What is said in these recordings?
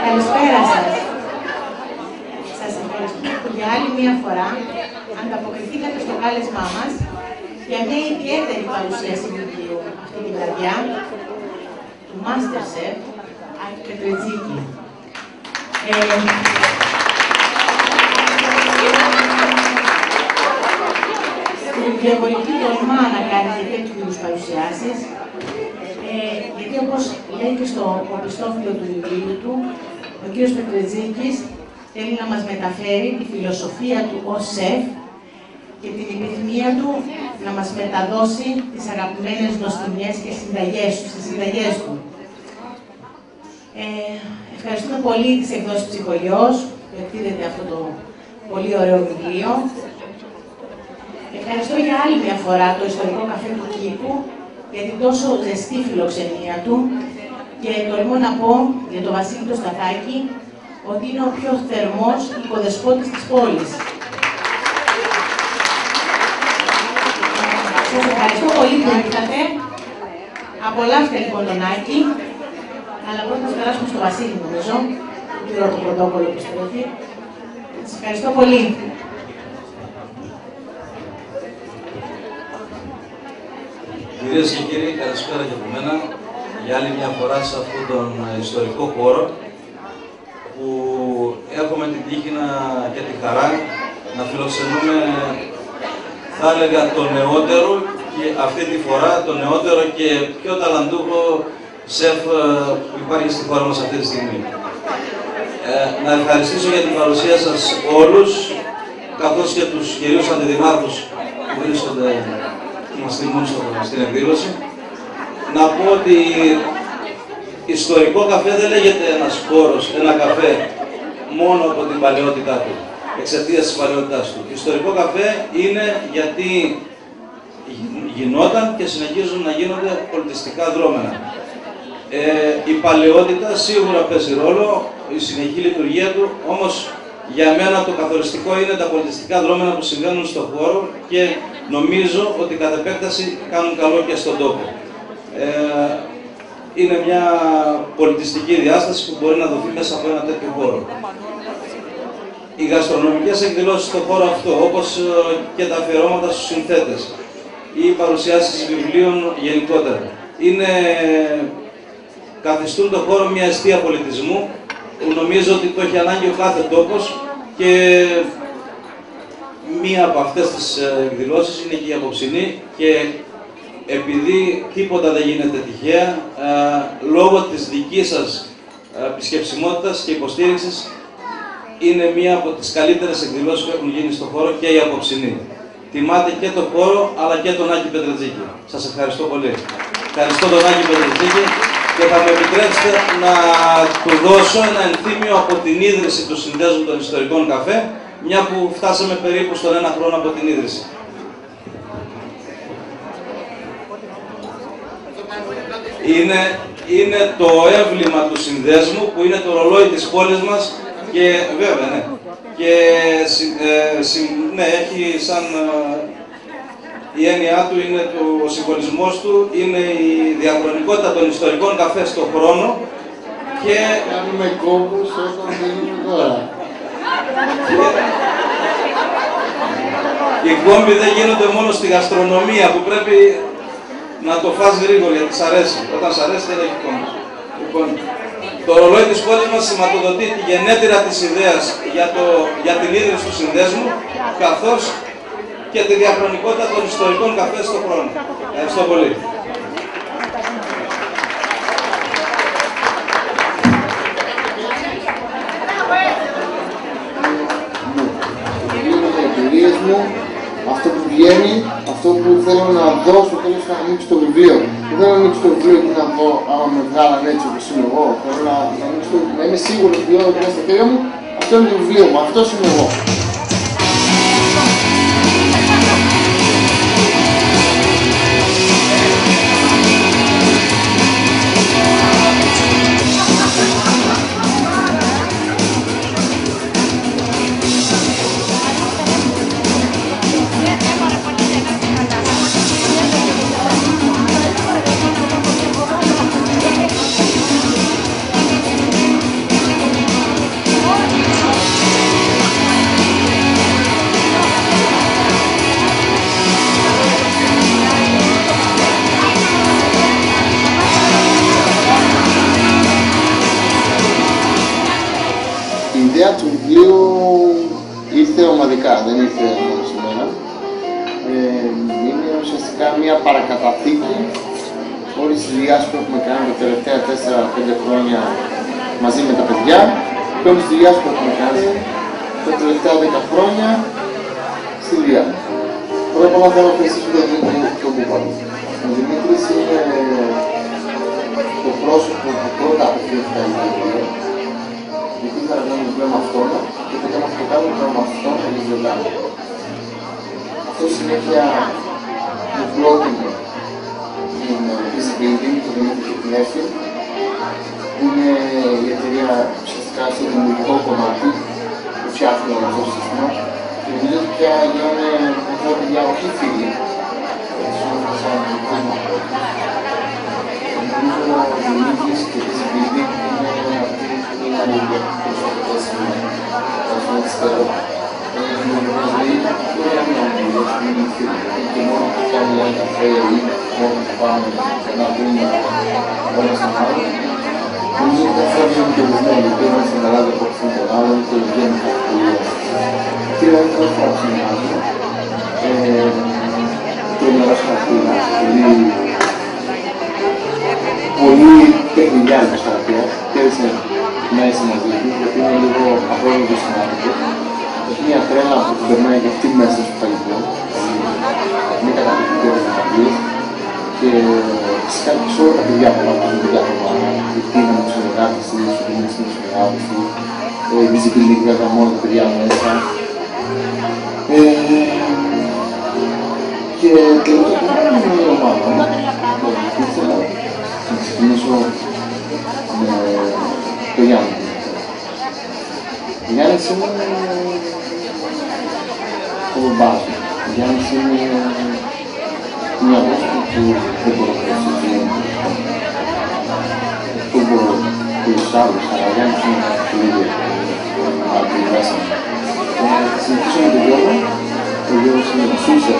Καλησπέρα σας. Σας ευχαριστούμε που για άλλη μία φορά ανταποκριθήκατε στο κάλεσμά μας για μια ιδιαίτερη παρουσίαση βιβλίου αυτή την βραδιά του MasterChef Άκη Πετρετζίκη. Στην διαβολική τολμά να κάνετε τέτοιου είδους παρουσιάσεις, γιατί όπως λέει και στο οπισθόφυλλο του βιβλίου του, ο κ. Πετρετζίκης θέλει να μας μεταφέρει τη φιλοσοφία του ως σεφ και την επιθυμία του να μας μεταδώσει τις αγαπημένες νοστιμιές και στις συνταγές του. Ευχαριστούμε πολύ τις εκδόσεις Ψυχολιός που εκδίδεται αυτό το πολύ ωραίο βιβλίο. Ευχαριστώ για άλλη μια φορά το ιστορικό καφέ του Κήπου για την τόσο ζεστή φιλοξενία του και τολμώ να πω για τον Βασίλη το Σταθάκη ότι είναι ο πιο θερμός οικοδεσπότης της πόλης. Σας ευχαριστώ πολύ που ήρθατε. Απολαύστε λοιπόν τον Άκη. Αλλά πρώτα θα περάσουμε στο Βασίλη, νομίζω. Δεν ξέρω το πρωτόκολλο που στρέφει. Σας ευχαριστώ πολύ. Κυρίες και κύριοι, καλησπέρα και από μένα για άλλη μια φορά σε αυτόν τον ιστορικό χώρο που έχουμε την τύχη και τη χαρά να φιλοξενούμε, θα έλεγα, το νεότερο και αυτή τη φορά το νεότερο και πιο ταλαντούχο σεφ που υπάρχει στη χώρα μας αυτή τη στιγμή. Να ευχαριστήσω για την παρουσία σας όλους, καθώς και τους κυρίους αντιδημάρχους που βρίσκονται και μας τιμούν στην εκδήλωση. Να πω ότι ιστορικό καφέ δεν λέγεται ένας χώρος, ένα καφέ μόνο από την παλαιότητά του, εξαιτίας της παλαιότητάς του. Ιστορικό καφέ είναι γιατί γινόταν και συνεχίζουν να γίνονται πολιτιστικά δρόμενα. Η παλαιότητα σίγουρα παίζει ρόλο, η συνεχή λειτουργία του, όμως για μένα το καθοριστικό είναι τα πολιτιστικά δρόμενα που συμβαίνουν στον χώρο και νομίζω ότι κατ' επέκταση κάνουν καλό και στον τόπο. Είναι μια πολιτιστική διάσταση που μπορεί να δοθεί μέσα από ένα τέτοιο χώρο. Οι γαστρονομικές εκδηλώσεις στον χώρο αυτό, όπως και τα αφιερώματα στους συνθέτες ή οι παρουσιάσεις βιβλίων γενικότερα, καθιστούν τον χώρο μια εστία πολιτισμού που νομίζω ότι το έχει ανάγκη ο κάθε τόπος και μία από αυτές τις εκδηλώσεις είναι και η απόψινή και επειδή τίποτα δεν γίνεται τυχαία, λόγω της δικής σας επισκεψιμότητας και υποστήριξης είναι μία από τις καλύτερες εκδηλώσεις που έχουν γίνει στον χώρο και η απόψινή. Τιμάτε και τον χώρο αλλά και τον Άκη Πετρετζίκη. Σας ευχαριστώ πολύ. Ευχαριστώ τον Άκη Πετρετζίκη και θα με επιτρέψετε να του δώσω ένα ενθύμιο από την ίδρυση του Συνδέσμου των Ιστορικών Καφέ, μια που φτάσαμε περίπου στον 1 χρόνο από την ίδρυση. Είναι το έμβλημα του Συνδέσμου που είναι το ρολόι της πόλης μας και βέβαια, ναι. Και έχει σαν η έννοιά του, είναι ο συμβολισμός του, είναι η διαχρονικότητα των ιστορικών καφέ στον χρόνο και... Κάνουμε κόμπους όταν δίνουμε τώρα. Οι κόμποι δεν γίνονται μόνο στη γαστρονομία που πρέπει να το φας γρήγορα γιατί σ' αρέσει. Όταν σ' αρέσει δεν έχει κόμπους. Λοιπόν, το ρολόι της πόλης μας σηματοδοτεί τη γενέτειρα της ιδέας για την ίδρυση του συνδέσμου, καθώς και τη διαχρονικότητα των ιστορικών καφέ στον χρόνο. Ευχαριστώ πολύ. Αυτό που βγαίνει, αυτό που θέλω να δω στο τέλος να ανοίξει το βιβλίο. Δεν θέλω να ανοίξει το βιβλίο και να δω άμα με βγάλαν έτσι όπως είμαι εγώ. Θέλω να ανοίξει το βιβλίο, να είμαι σίγουρος ότι όλα που είναι στα χέρια μου, αυτό είναι το βιβλίο μου, αυτός είμαι εγώ. Η ιδέα του βιβλίου ήρθε ομαδικά, δεν ήρθε μόνο σε μένα. Είναι ουσιαστικά μια παρακαταθήκη όλης της δουλειάς που έχουμε κάνει τα τελευταία 4-5 χρόνια μαζί με τα παιδιά και όλης της δουλειάς που έχουμε κάνει τα τελευταία 10 χρόνια στη δουλειά. Πρώτα απ' όλα θέλω να ευχαριστήσω τον Δημήτρη και τον Κούπαλο. Ο Δημήτρης είναι το πρόσωπο που πρώτα απευθύνθηκα η βιβλία. Γιατί ήθελα να κάνω βιβλίο με αυτόν και πήγα να κάνω βιβλίο με αυτόν και με βιβλιογράφο. Αυτό συνέχεια μου πρότεινε την Easy Building, το Δημήτρη και την Έφη, που είναι η εταιρεία ουσιαστικά στο δημιουργικό κομμάτι που φτιάχνει αυτό το σύστημα. Και νομίζω ότι πια γίνανε ανθρώποι για όχι φίλοι, σαν δικούς μας ανθρώπους. Νομίζω ο Δημήτρης και η Easy Building είναι αυτοί που είναι για προσωπικές σημαίες. Αυτό της θέλω. Είναι μια ζωή που δεν είναι φίλοι. Και μόνο που κάνει ένα καφέ ή χώρο που πάμε να πούμε όλα στα μάτια. Νομίζω ότι θα βγαίνουν και ορισμένοι, γιατί είμαστε στην Ελλάδα από αυτόν τον άλλον και βγαίνουν κάτι πολύ ωραία. Πήρα ένα φορά που συνεχάζω. Τρομερός χαρακτήρας, πολύ παιχνιδιάρικος χαρακτήρας. Κέρδισε να είσαι μαζί του, γιατί είναι λίγο απρόβλεπτος συνάδελφος. Έχει μια τρέλα που την περνάει και αυτή μέσα στο φαγητό. Είναι καταπληκτικές μεταβλίες. Και φυσικά και σε όλα τα παιδιά που υπάρχουν στην παιδιά του Μάνα. Η Τίνα με τους συνεργάτες της, ο Δημήτρης με τους συνεργάτες του, η Visibility βέβαια μόνο τα παιδιά μέσα. Και τελικά το πράγμα είναι η ομάδα. Ήθελα να ξεκινήσω με το Γιάννη. Ο Γιάννης είναι ο μπαμπάς μου. Ο Γιάννης είναι μια πρόσφατα που δεν μπορώ να προσφέρω. Αυτό μπορώ πολλούς άλλους, αλλά ο Γιάννης είναι πολύ ιδιαίτερο μέσα μου. Συνεχίσω με το Γιώργο. Ο Γιώργος είναι εξίσου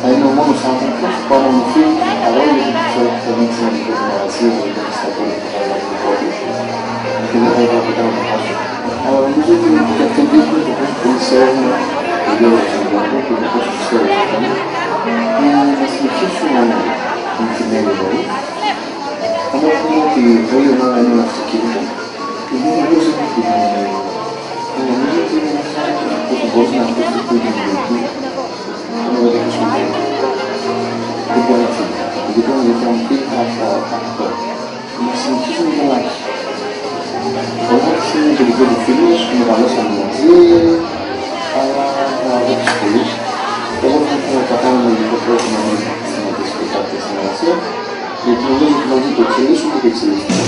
θα είναι ο μόνος άνθρωπος που παραμορφεί παρόλο που ξέρω ότι θα δείξει να μικρό την εργασία του και στα πόλη που θα βάλει το κόντο και δεν θα ήθελα ποτέ να το χάσω. Αλλά νομίζω ότι και αυτό δείχνει το πόσο πολύ ξέρουμε τον Γιώργο στον Γιώργο και το πόσο ξέρει αυτόν και να συνεχίσουμε την κοινή ζωή. Θα μου πούμε ότι όλη η ομάδα είναι ένα αυτοκίνητο και δεν νομίζω ότι νομίζω ότι είναι ένας άνθρωπος που μπορεί να ακούσει το ίδιο του είναι εγώ δεν χρησιμοποιώ. Δεν μπορεί να φύγει. Γιατί αν φύγει θα αυτό. Να συνεχίσουμε το Λάκη. Ο Λάκης είναι και δικό του φίλος, μεγαλώσαμε μαζί, αλλά θα δείξει πολύ. Εγώ θα ήθελα να κάνουμε λίγο πρώτο να μην σταματήσει και κάποια συνεργασία, γιατί νομίζω ότι μαζί το εξελίσσουμε και εξελίσσουμε.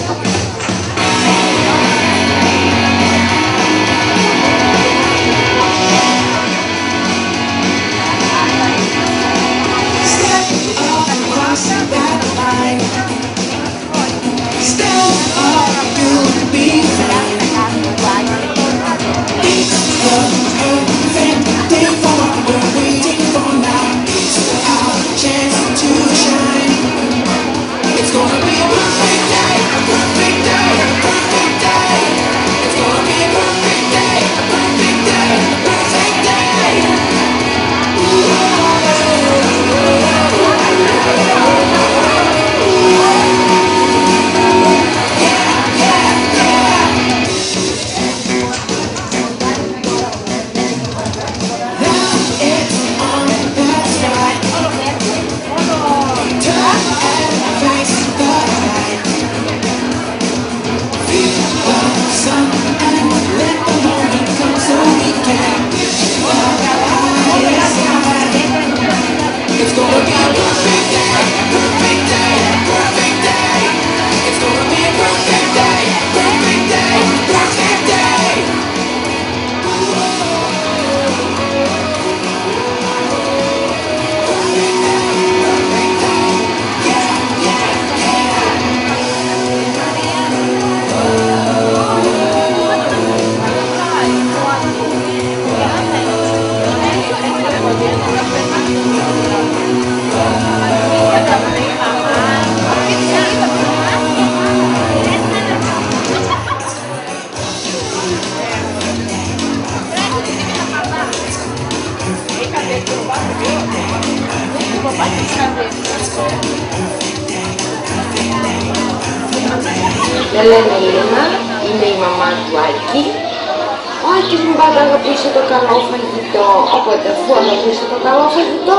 Με λένε Λίνα, είμαι η μαμά του Άκη. Ο Άκης μου πάντα αγαπούσε το καλό φαγητό, οπότε αφού αγαπούσε το καλό φαγητό,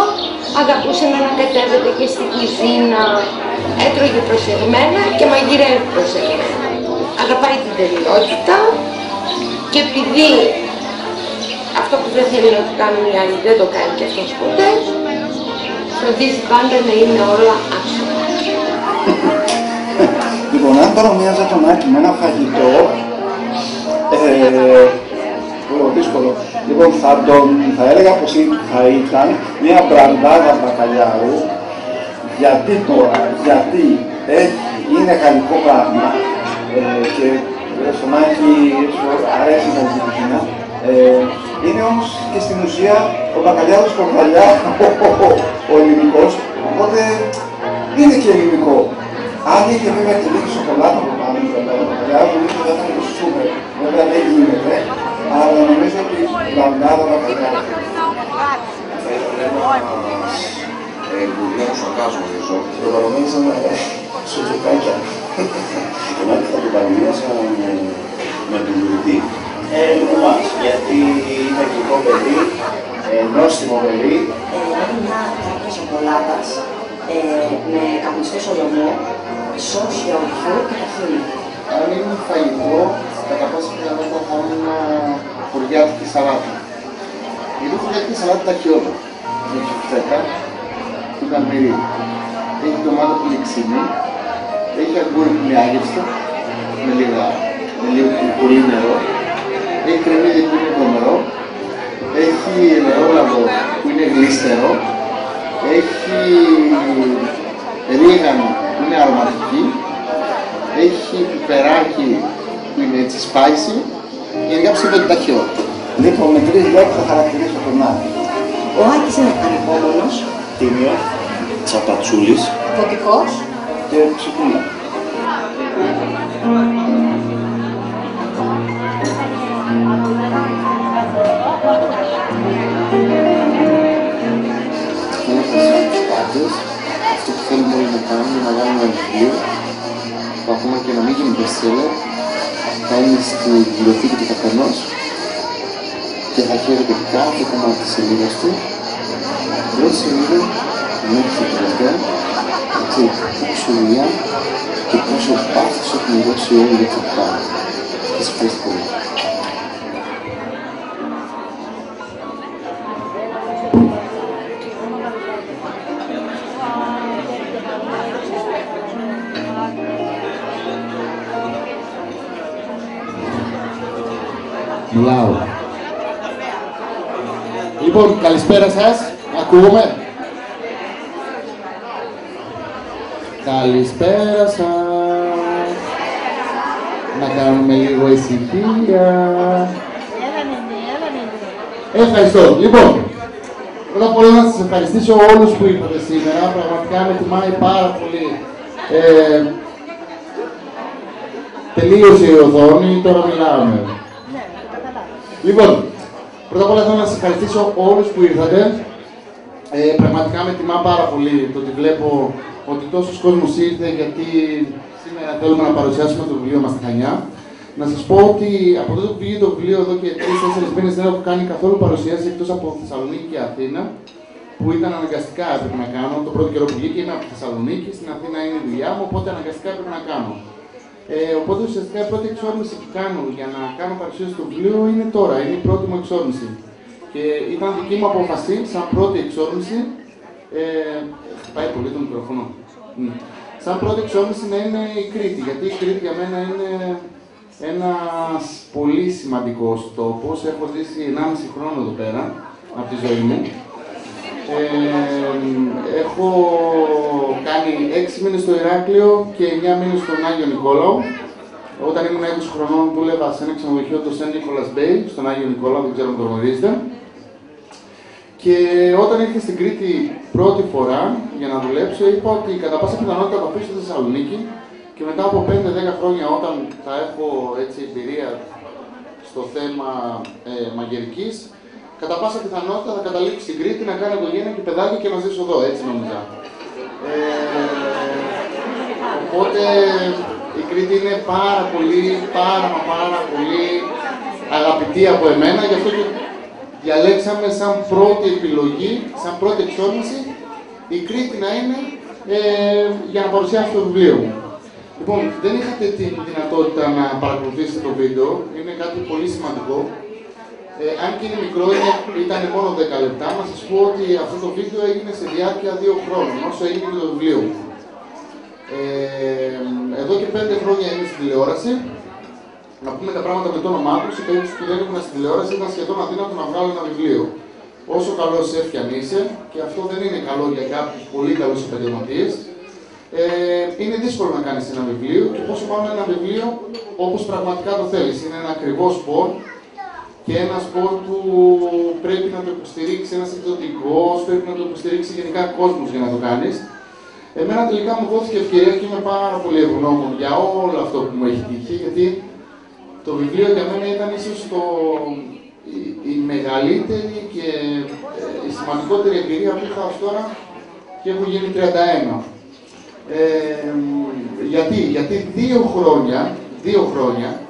αγαπούσε να ανακατεύεται και στην κουζίνα, έτρωγε προσεγμένα και μαγειρεύει προσεγμένα. Αγαπάει την τελειότητα και επειδή αυτό που δεν θέλει να το κάνουν οι άλλοι δεν το κάνει και αυτός ποτέ, φροντίζει πάντα να είναι όλα άψογα. Λοιπόν, αν παρομοιάζα τον Άκη με ένα φαγητό, δύσκολο. Λοιπόν, θα έλεγα πως θα ήταν μια μπραντάδα μπακαλιάρου. Γιατί τώρα, γιατί είναι γαλλικό πράγμα και στον Άκη αρέσει να ζει κουζίνα. Είναι όμως και στην ουσία ο μπακαλιάρος κοκαλιά, ο ο ελληνικός, οπότε είναι και ελληνικό. Αν είχε βέβαια και λίγη σοκολάτα από πάνω του μπακαλιά, νομίζω δεν θα είναι σούπερ. Βέβαια δεν γίνεται, αλλά νομίζω ότι λαμπάδα μπακαλιά. Θα ήθελα ένα μπουριά του σοκάζω, νομίζω. Το παρομοίησαμε σε τσοκάκια. Και μάλιστα το παρομοίασα με τον Λουριτή. Εμάς, γιατί είναι γλυκό παιδί, νόστιμο παιδί. Έχω μια κάρτα σοκολάτας με καπνιστό λαιμό, σως γιαουρτιού και ταχίνι. Αν ήμουν φαγητό, κατά πάσα πιθανότητα θα ήμουν χωριάτικη σαλάτα. Η χωριάτικη σαλάτα τα χιόλα. Έχει φέτα, του καμπυρί. Έχει ντομάτα που είναι ξινή, έχει αγκούρι που είναι άγευστο, με λίγο πολύ νερό. Έχει κρεμμύδι που είναι βρωμερό, έχει ελαιόλαδο που είναι γλίστερο, έχει ρίγανο που είναι αρωματική, έχει πιπεράκι που είναι έτσι spicy, γενικά ψήφεται τα χιόλα. Λοιπόν, με 3 λέξεις θα χαρακτηρίσω τον Άκη. Ο Άκης είναι ανυπόμονος, Τίμιο, τσαπατσούλης, φωτικός Και ψυχούλα. Αυτό που θέλουμε όλοι να κάνουμε είναι να κάνουμε ένα βιβλίο που ακόμα και να μην γίνει bestseller θα είναι στη βιβλιοθήκη του καθενός και θα χαίρεται κάθε κομμάτι της σελίδας του, την πρώτη σελίδα μέχρι την τελευταία, έτσι, πόσο δουλειά και πόσο πάθος έχουν δώσει όλοι για αυτό που κάνουν. Και σας ευχαριστώ πολύ. Μιλάω. Λοιπόν, καλησπέρα σας. Ακούγομαι. Καλησπέρα σας. Να κάνουμε λίγο ησυχία. Ευχαριστώ. Λοιπόν, πρώτα απ' όλα να σας ευχαριστήσω όλους που ήρθατε σήμερα. Πραγματικά με τιμάει πάρα πολύ. Τελείωσε η οθόνη, τώρα μιλάμε. Λοιπόν, πρώτα απ' όλα θέλω να σας ευχαριστήσω όλους που ήρθατε. Πραγματικά με τιμά πάρα πολύ το ότι βλέπω ότι τόσος κόσμος ήρθε, γιατί σήμερα θέλουμε να παρουσιάσουμε το βιβλίο μας στη Χανιά. Να σας πω ότι από τότε που βγήκε το βιβλίο εδώ και 3-4 μήνες δεν έχω κάνει καθόλου παρουσίαση εκτός από Θεσσαλονίκη και Αθήνα, που ήταν αναγκαστικά έπρεπε να κάνω. Το πρώτο καιρό που βγήκε είμαι από Θεσσαλονίκη, στην Αθήνα είναι η δουλειά μου, οπότε αναγκαστικά έπρεπε να κάνω. Οπότε ουσιαστικά η πρώτη εξόρμηση που κάνω για να κάνω παρουσίαση του βιβλίου είναι τώρα, είναι η πρώτη μου εξόρμηση. Και ήταν δική μου απόφαση, σαν πρώτη εξόρμηση, πάει πολύ το μικρόφωνο. Σαν πρώτη εξόρμηση να είναι η Κρήτη, γιατί η Κρήτη για μένα είναι ένας πολύ σημαντικός τόπος. Έχω ζήσει 1,5 χρόνο εδώ πέρα, από τη ζωή μου. Έχω κάνει 6 μήνες στο Ηράκλειο και 9 μήνες στον Άγιο Νικόλαο. Όταν ήμουν 20 χρονών δούλευα σε ένα ξενοδοχείο του Σεν Νίκολας Μπέι, στον Άγιο Νικόλαο, δεν ξέρω αν το γνωρίζετε. Και όταν ήρθα στην Κρήτη πρώτη φορά για να δουλέψω, είπα ότι κατά πάσα πιθανότητα θα αφήσω στη Θεσσαλονίκη και μετά από 5-10 χρόνια, όταν θα έχω έτσι εμπειρία στο θέμα μαγειρικής, κατά πάσα πιθανότητα θα καταλήξω στην Κρήτη να κάνω οικογένεια και παιδάκια και να ζήσω εδώ, έτσι νόμιζα. Οπότε η Κρήτη είναι πάρα πολύ αγαπητή από εμένα, γι' αυτό και διαλέξαμε σαν πρώτη επιλογή, σαν πρώτη εξόρμηση, η Κρήτη να είναι για να παρουσιάσω το βιβλίο μου. Λοιπόν, δεν είχατε τη δυνατότητα να παρακολουθήσετε το βίντεο, είναι κάτι πολύ σημαντικό. Αν και είναι μικρό, ήταν μόνο 10 λεπτά, να σας πω ότι αυτό το βίντεο έγινε σε διάρκεια 2 χρόνων, όσο έγινε και το βιβλίο μου. Εδώ και 5 χρόνια είμαι στην τηλεόραση. Να πούμε τα πράγματα με το όνομά του, η περίπτωση που δεν ήμουν στην τηλεόραση ήταν σχεδόν αδύνατο να βγάλω ένα βιβλίο. Όσο καλό σεφ κι αν είσαι, και αυτό δεν είναι καλό για κάποιους πολύ καλούς επαγγελματίες, είναι δύσκολο να κάνεις ένα βιβλίο και πόσο μάλλον ένα βιβλίο όπως πραγματικά το θέλεις. Είναι ένα ακριβό σπορ, και ένα σπορ που πρέπει να το υποστηρίξει ένας εκδοτικός, πρέπει να το υποστηρίξει γενικά κόσμος για να το κάνεις. Εμένα τελικά μου δόθηκε ευκαιρία και είμαι πάρα πολύ ευγνώμων για όλο αυτό που μου έχει τύχει, γιατί το βιβλίο για μένα ήταν ίσως η μεγαλύτερη και η σημαντικότερη εμπειρία που είχα ως τώρα και έχω γίνει 31. Γιατί 2 χρόνια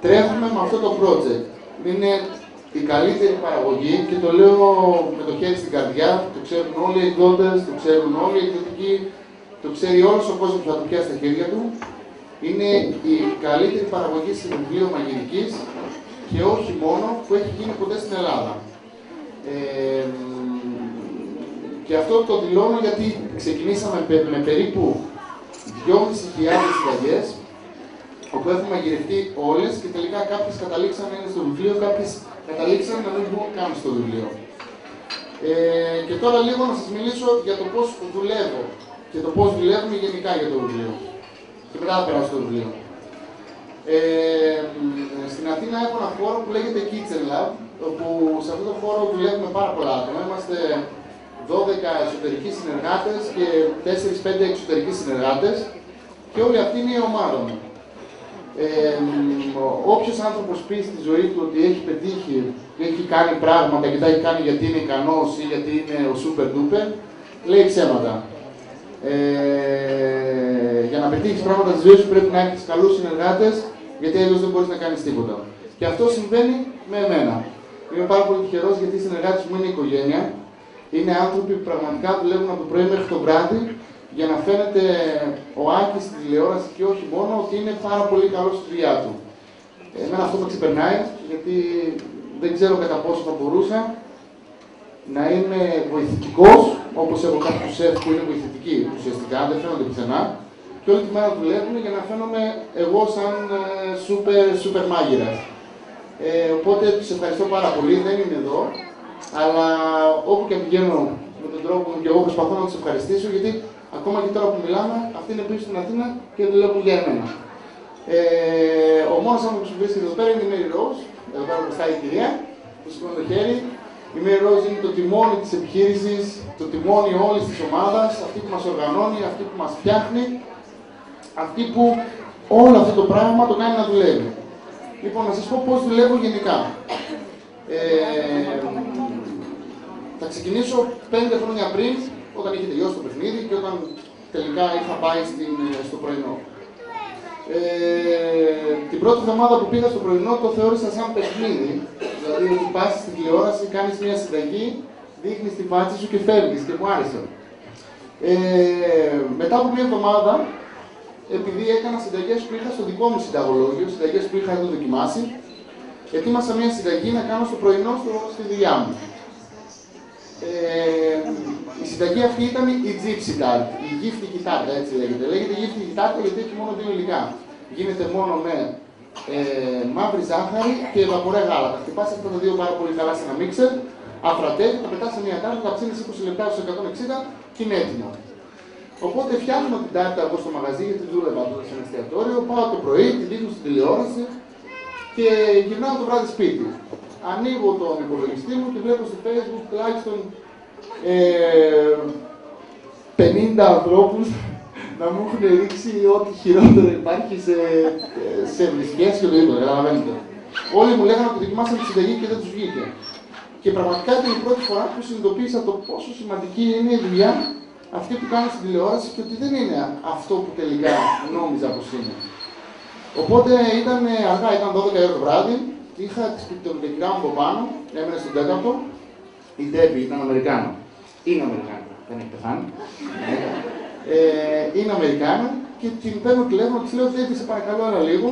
τρέχουμε με αυτό το project. Είναι η καλύτερη παραγωγή και το λέω με το χέρι στην καρδιά, το ξέρουν όλοι οι εκδότες, το ξέρουν όλοι οι εκδοτικοί, το ξέρει όλος ο κόσμος που θα το πιάσει στα χέρια του. Είναι η καλύτερη παραγωγή σε βιβλίο μαγειρικής και όχι μόνο που έχει γίνει ποτέ στην Ελλάδα. Και αυτό το δηλώνω γιατί ξεκινήσαμε με περίπου 2.500 συνταγές, όπου έχουμε μαγειρευτεί όλες και τελικά κάποιες καταλήξαν να είναι στο βιβλίο, κάποιες καταλήξαν να μην μπουν καν στο βιβλίο. Και τώρα λίγο να σας μιλήσω για το πώς δουλεύω και το πώς δουλεύουμε γενικά για το βιβλίο. Και μετά θα περάσω στο βιβλίο. Στην Αθήνα έχω ένα χώρο που λέγεται Kitchen Lab, όπου σε αυτό το χώρο δουλεύουμε πάρα πολλά άτομα. Είμαστε 12 εσωτερικοί συνεργάτες και 4-5 εξωτερικοί συνεργάτες και όλοι αυτοί είναι η ομάδα μου. Όποιος άνθρωπος πει στη ζωή του ότι έχει πετύχει, έχει κάνει πράγματα και τα έχει κάνει γιατί είναι ικανός ή γιατί είναι ο super duper, λέει ψέματα. Για να πετύχεις πράγματα στη ζωή σου πρέπει να έχεις καλούς συνεργάτες, γιατί αλλιώς δεν μπορείς να κάνεις τίποτα. Και αυτό συμβαίνει με εμένα. Είμαι πάρα πολύ τυχερός γιατί οι συνεργάτες μου είναι οικογένεια. Είναι άνθρωποι που πραγματικά δουλεύουν από το πρωί μέχρι το βράδυ για να φαίνεται ο Άκης στη τηλεόραση και όχι μόνο ότι είναι πάρα πολύ καλός στη δουλειά του. Εμένα αυτό με ξεπερνάει, γιατί δεν ξέρω κατά πόσο θα μπορούσα να είμαι βοηθητικός, όπως έχω κάποιους σεφ που είναι βοηθητικοί ουσιαστικά, δεν φαίνονται πουθενά, και όλη τη μέρα δουλεύουν για να φαίνομαι εγώ σαν super μάγειρας. Οπότε τους ευχαριστώ πάρα πολύ, δεν είναι εδώ, αλλά όπου και πηγαίνω με τον τρόπο μου και εγώ προσπαθώ να τους ευχαριστήσω, γιατί ακόμα και τώρα που μιλάμε, αυτή είναι πίσω στην Αθήνα και δουλεύουν για εμένα. Ο μόνος άνθρωπος που βρίσκεται εδώ πέρα είναι η Mary Rose, εδώ πέρα μπροστά η κυρία, που σηκώνει το χέρι. Η Mary Rose είναι το τιμόνι της επιχείρησης, το τιμόνι όλης της ομάδας, αυτή που μας οργανώνει, αυτή που μας φτιάχνει, αυτή που όλο αυτό το πράγμα το κάνει να δουλεύει. Λοιπόν, να σας πω πώς δουλεύω γενικά. Θα ξεκινήσω 5 χρόνια πριν, όταν είχε τελειώσει το παιχνίδι και όταν τελικά είχα πάει στο πρωινό. Την πρώτη εβδομάδα που πήγα στο πρωινό το θεώρησα σαν παιχνίδι. Δηλαδή ότι πας στην τηλεόραση, κάνεις μια συνταγή, δείχνεις τη φάτσα σου και φεύγεις και μου άρεσε. Μετά από μια εβδομάδα, επειδή έκανα συνταγές που είχα στο δικό μου συνταγολόγιο, συνταγές που είχα εδώ δοκιμάσει, ετοίμασα μια συνταγή να κάνω στο πρωινό στη δουλειά μου. Η συνταγή αυτή ήταν η Gypsy Tart, η γύφτικη τάρτα, έτσι λέγεται. Λέγεται γύφτικη τάρτα γιατί έχει μόνο 2 υλικά. Γίνεται μόνο με μαύρη ζάχαρη και βαπορέ γάλα. Τα χτυπάς αυτά τα 2 πάρα πολύ καλά σε ένα μίξερ, αφρατεύει, τα πετάς σε μια τάρτα, τα ψήνεις 20 λεπτά στους 160 και είναι έτοιμο. Οπότε φτιάχνω την τάρτα εγώ στο μαγαζί, γιατί δούλευα τότε σε ένα εστιατόριο, πάω το πρωί, τη δείχνω στην τηλεόραση και γυρνάω το βράδυ σπίτι. Ανοίγω τον υπολογιστή μου και βλέπω στο Facebook τουλάχιστον 50 ανθρώπους να μου έχουν ρίξει ό,τι χειρότερο υπάρχει σε βρισκές και το ίδιο, καταλαβαίνετε. Όλοι μου λέγανε ότι δοκιμάσαν τη συνταγή και δεν τους βγήκε. Και πραγματικά ήταν η πρώτη φορά που συνειδητοποίησα το πόσο σημαντική είναι η δουλειά αυτή που κάνω στην τηλεόραση και ότι δεν είναι αυτό που τελικά νόμιζα πως είναι. Οπότε ήταν αργά, ήταν 12 ώρα το βράδυ, είχα τον κυρά μου από πάνω, έμενε στον 4ο, η Ντέμπι ήταν Αμερικάνο. Είναι Αμερικάνο, δεν έχει πεθάνει. Είναι Αμερικάνο και την παίρνω τηλέφωνο, της λέω Ντέμπι, σε παρακαλώ ένα λίγο.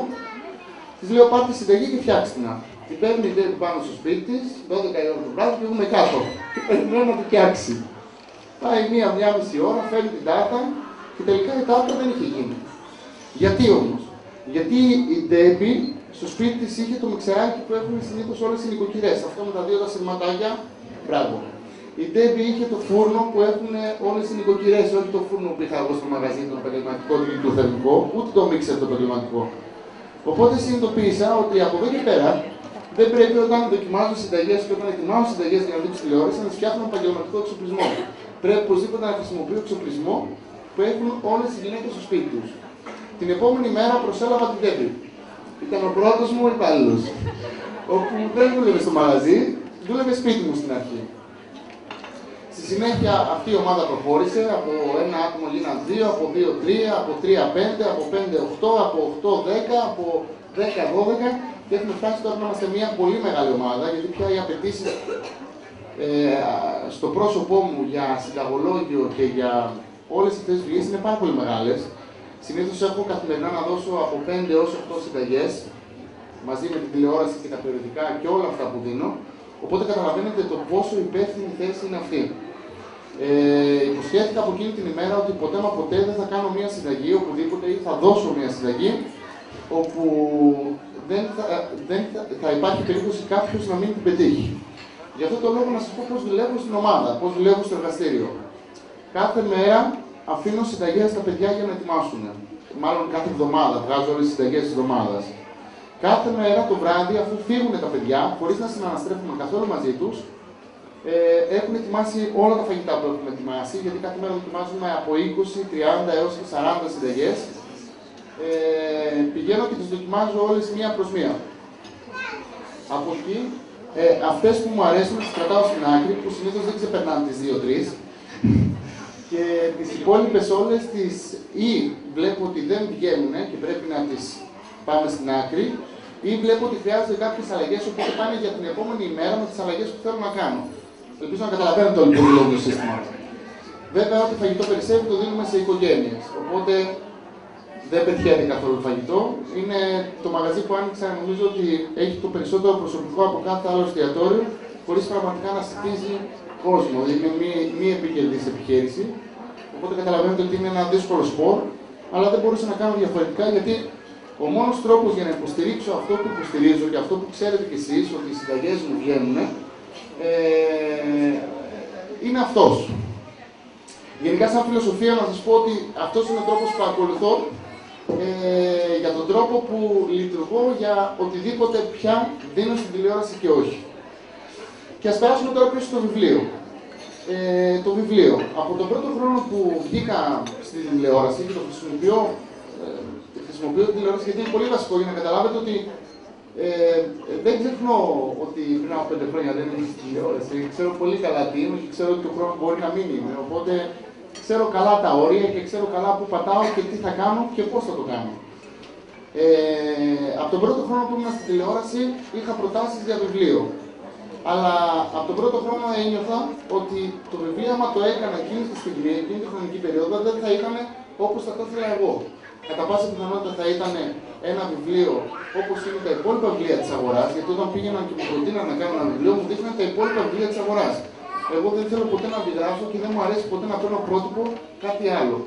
Της λέω πάρτε τη συνταγή και φτιάξτε την. Την παίρνει η Ντέμπι πάνω στο σπίτι της, 12 η ώρα το βράδυ και έχουμε κάτω. Και περιμένω να το φτιάξει. Πάει μία μισή ώρα, φέρνει την τάρτα και τελικά η τάρτα δεν είχε γίνει. Γιατί όμως? Γιατί η Ντέμπι στο σπίτι της είχε το μιξεράκι που έχουν συνήθως όλες οι νοικοκυρές. Αυτό με τα 2 τα σειρματάκια, μπράβο. Η Ντέμπι είχε το φούρνο που έχουν όλες οι νοικοκυρές, όχι το φούρνο που είχα εγώ στο μαγαζί, το επαγγελματικό, το ηλεκτροθερμικό, ούτε το μίξερ το επαγγελματικό. Οπότε συνειδητοποίησα ότι από εδώ και πέρα δεν πρέπει όταν δοκιμάζουν συνταγές και όταν ετοιμάζουν συνταγές για να δείξουν τηλεόραση να τις φτιάχνουν επαγγελματικό εξοπλισμό. Πρέπει οπωσδήποτε να χρησιμοποιούν εξοπλισμό που έχουν όλες οι γυναίκες στο σπίτι τους. Την επόμενη μέρα προσέλαβα την Τέμπη. Ήταν ο πρώτος μου υπάλληλος. Όπου δεν δούλευε στο μαγαζί, δούλευε σπίτι μου στην αρχή. Στη συνέχεια αυτή η ομάδα προχώρησε, από ένα άτομο γίναν 2, από 2-3, από 3-5, από 5-8, από 8-10, από 10-12 και έχουμε φτάσει τώρα να είμαστε μια πολύ μεγάλη ομάδα, γιατί πια οι απαιτήσεις στο πρόσωπό μου για συνταγολόγιο και για όλες αυτές τις δουλειές είναι πάρα πολύ μεγάλες. Συνήθως έχω καθημερινά να δώσω από 5 έως 8 συνταγές, μαζί με την τηλεόραση και τα περιοδικά και όλα αυτά που δίνω. Οπότε καταλαβαίνετε το πόσο υπεύθυνη θέση είναι αυτή. Υποσχέθηκα από εκείνη την ημέρα ότι ποτέ μα ποτέ δεν θα κάνω μια συνταγή οπουδήποτε ή θα δώσω μια συνταγή όπου δεν θα υπάρχει περίπτωση κάποιος να μην την πετύχει. Γι' αυτό το λόγο να σας πω πώς δουλεύω στην ομάδα, πώς δουλεύω στο εργαστήριο. Κάθε μέρα αφήνω συνταγές στα παιδιά για να ετοιμάσουν. Μάλλον κάθε εβδομάδα, βγάζω όλες τις συνταγές της εβδομάδας. Κάθε μέρα το βράδυ, αφού φύγουν τα παιδιά, χωρίς να συναναστρέφουμε καθόλου μαζί τους, έχουν ετοιμάσει όλα τα φαγητά που έχουμε ετοιμάσει, γιατί κάθε μέρα ετοιμάζουμε από 20, 30 έως και 40 συνταγές. Πηγαίνω και τις δοκιμάζω όλες μία προς μία. Από εκεί, αυτές που μου αρέσουν τις κρατάω στην άκρη, που συνήθως δεν ξεπερνάνε τις 2-3. Και τις υπόλοιπες όλες τις ή βλέπω ότι δεν βγαίνουν και πρέπει να τις πάμε στην άκρη, ή βλέπω ότι χρειάζονται κάποιες αλλαγές, οπότε πάνε για την επόμενη ημέρα με τις αλλαγές που θέλω να κάνω. Ελπίζω να καταλαβαίνετε το λειτουργικό σύστημα. Βέβαια, ό,τι φαγητό περισσεύει το δίνουμε σε οικογένειες. Οπότε δεν πετυχαίνει καθόλου φαγητό. Είναι το μαγαζί που άνοιξα, νομίζω ότι έχει το περισσότερο προσωπικό από κάθε άλλο εστιατόριο, χωρίς πραγματικά να στοιχίζει κόσμο. Είναι μη επικερδής επιχείρηση. Οπότε καταλαβαίνετε ότι είναι ένα δύσκολο σπορ, αλλά δεν μπορούσα να κάνω διαφορετικά, γιατί ο μόνος τρόπος για να υποστηρίξω αυτό που υποστηρίζω και αυτό που ξέρετε κι εσείς, ότι οι συνταγές μου βγαίνουν, είναι αυτός. Γενικά, σαν φιλοσοφία, να σας πω ότι αυτός είναι ο τρόπος που ακολουθώ για τον τρόπο που λειτουργώ για οτιδήποτε πια δίνω στην τηλεόραση και όχι. Και ας περάσουμε τώρα πίσω στο βιβλίο. Το βιβλίο. Από τον πρώτο χρόνο που βγήκα στην τηλεόραση και το χρησιμοποιώ την τηλεόραση γιατί είναι πολύ βασικό για να καταλάβετε ότι δεν ξεχνώ ότι πριν από 5 χρόνια δεν είμαι στην τηλεόραση. Ξέρω πολύ καλά τι είμαι και ξέρω ότι το χρόνο μπορεί να μην είμαι. Οπότε ξέρω καλά τα όρια και ξέρω καλά που πατάω και τι θα κάνω και πώς θα το κάνω. Από τον πρώτο χρόνο που ήμουν στην τηλεόραση είχα προτάσεις για βιβλίο. Αλλά από τον πρώτο χρόνο ένιωθα ότι το βιβλίο, άμα το έκανα εκείνη τη στιγμή, εκείνη τη χρονική περίοδο, δεν θα ήταν όπως θα το ήθελα εγώ. Κατά πάσα πιθανότητα θα ήταν ένα βιβλίο όπως είναι τα υπόλοιπα βιβλία της αγοράς, γιατί όταν πήγαιναν και μου προτείναν να κάνω ένα βιβλίο, μου δείχναν τα υπόλοιπα βιβλία της αγοράς. Εγώ δεν θέλω ποτέ να αντιγράφω και δεν μου αρέσει ποτέ να παίρνω πρότυπο κάτι άλλο.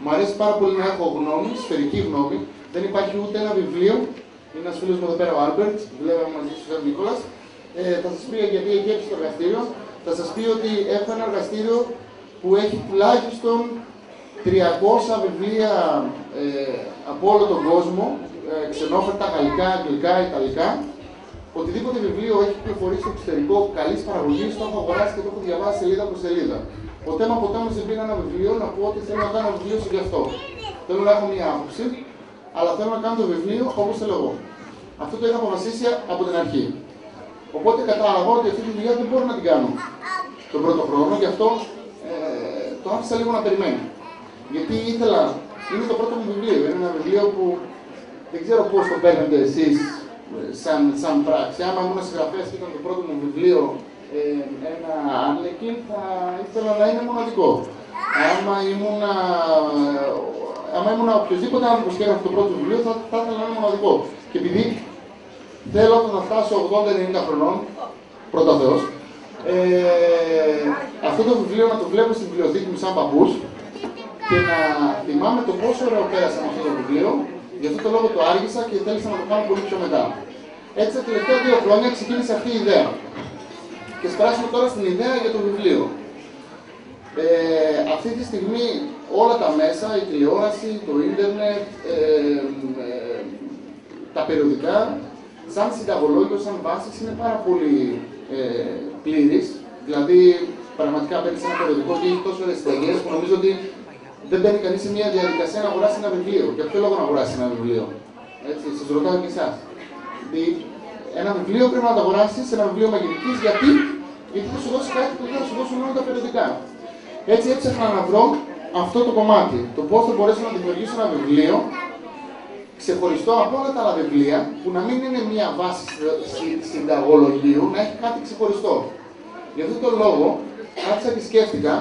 Μου αρέσει πάρα πολύ να έχω γνώμη, σφαιρική γνώμη. Δεν υπάρχει ούτε ένα βιβλίο. Είναι ένας φίλος μου εδώ πέρα, ο Άλμπερτ, δουλεύαμε μαζί στο Σέρ Νίκολας. Θα σας πει, γιατί έχει έρθει στο εργαστήριο, θα σας πει ότι έχω ένα εργαστήριο που έχει τουλάχιστον 300 βιβλία από όλο τον κόσμο, ξενόφερτα, γαλλικά, αγγλικά, ιταλικά. Οτιδήποτε βιβλίο έχει κυκλοφορήσει στο εξωτερικό καλής παραγωγής, το έχω αγοράσει και το έχω διαβάσει σελίδα προς σελίδα. Ποτέ όμως δεν πήρα ένα βιβλίο να πω ότι θέλω να κάνω βιβλίο γι' αυτό. Θέλω να έχω μία άποψη, αλλά θέλω να κάνω το βιβλίο όπως θέλω εγώ. Αυτό το είχα αποφασίσει από την αρχή. Οπότε κατάλαβα ότι αυτή τη δουλειά δεν μπορώ να την κάνω τον πρώτο χρόνο, γι' αυτό το άφησα λίγο να περιμένει. Γιατί ήθελα, είναι το πρώτο μου βιβλίο, είναι ένα βιβλίο που δεν ξέρω πώς το παίρνετε εσείς σαν πράξη. Άμα ήμουν συγγραφέας και ήταν το πρώτο μου βιβλίο ένα Άρλεκιν, θα ήθελα να είναι μοναδικό. Άμα ήμουν οποιοδήποτε άνθρωπος και έγραφε το πρώτο βιβλίο, θα ήθελα να είναι μοναδικό. Και επειδή θέλω όταν θα φτάσω 80-90 χρονών, πρώτα Θεός, αυτό το βιβλίο να το βλέπω στην βιβλιοθήκη μου σαν παππούς και να θυμάμαι το πόσο ωραίο πέρασα με αυτό το βιβλίο. Γι' αυτό το λόγο το άργησα και θέλησα να το κάνω πολύ πιο μετά. Έτσι, τα τελευταία 2 χρόνια ξεκίνησε αυτή η ιδέα. Και σπράσουμε τώρα στην ιδέα για το βιβλίο. Αυτή τη στιγμή όλα τα μέσα, η τηλεόραση, το ίντερνετ, τα περιοδικά, σαν συνταγολόγιο, σαν βάση, είναι πάρα πολύ πλήρης. Δηλαδή, πραγματικά μπαίνει σε ένα περιοδικό και έχει τόσο ωραίες συνταγές που νομίζω ότι δεν μπαίνει κανείς σε μια διαδικασία να αγοράσει ένα βιβλίο. Για ποιο λόγο να αγοράσει ένα βιβλίο? Έτσι, σας ρωτάω και εσάς. Ένα βιβλίο πρέπει να το αγοράσεις, ένα βιβλίο μαγειρικής, γιατί θα σου δώσει κάτι που δεν θα σου δώσουν όλα τα περιοδικά. Έτσι έψαχνα να βρω αυτό το κομμάτι. Το πώς θα μπορέσω να δημιουργήσω ένα βιβλίο ξεχωριστό από όλα τα άλλα βιβλία, που να μην είναι μια βάση συνταγολογίου, να έχει κάτι ξεχωριστό. Γι' αυτόν τον λόγο, άρχισα και σκέφτηκα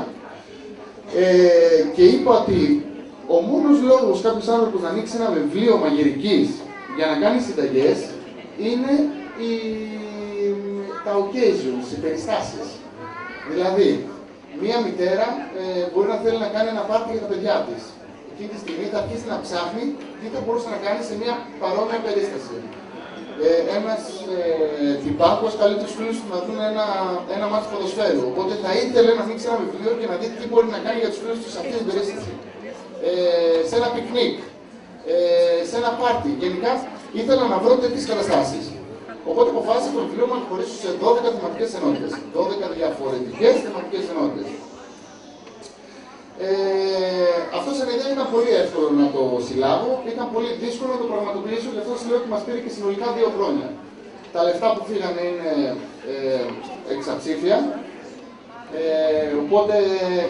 και είπα ότι ο μόνος λόγος κάποιος άνθρωπος να ανοίξει ένα βιβλίο μαγειρικής για να κάνει συνταγές είναι τα occasions, οι περιστάσεις. Δηλαδή, μία μητέρα μπορεί να θέλει να κάνει ένα πάρτι για τα παιδιά της. Εκείνη τη στιγμή θα αρχίσει να ψάχνει τι θα μπορούσε να κάνει σε μια παρόμοια περίσταση. Ένας τυπάκος καλεί τους φίλους του να δουν ένα μάτι ποδοσφαίρου. Οπότε θα ήθελε να ανοίξει ένα βιβλίο και να δει τι μπορεί να κάνει για τους φίλους του σε αυτή την περίσταση. Σε ένα πικνίκ, σε ένα πάρτι. Γενικά ήθελα να βρω τέτοιες καταστάσεις. Οπότε αποφάσισα το βιβλίο μου να χωρίσω σε 12 θεματικές ενότητες. 12 διαφορετικές θεματικές ενότητες. Αυτό σαν ιδέα ήταν πολύ εύκολο να το συλλάβω, ήταν πολύ δύσκολο να το πραγματοποιήσω, γι' αυτό σας λέω ότι μας πήρε και συνολικά 2 χρόνια. Τα λεφτά που φύγανε είναι εξαψήφια, οπότε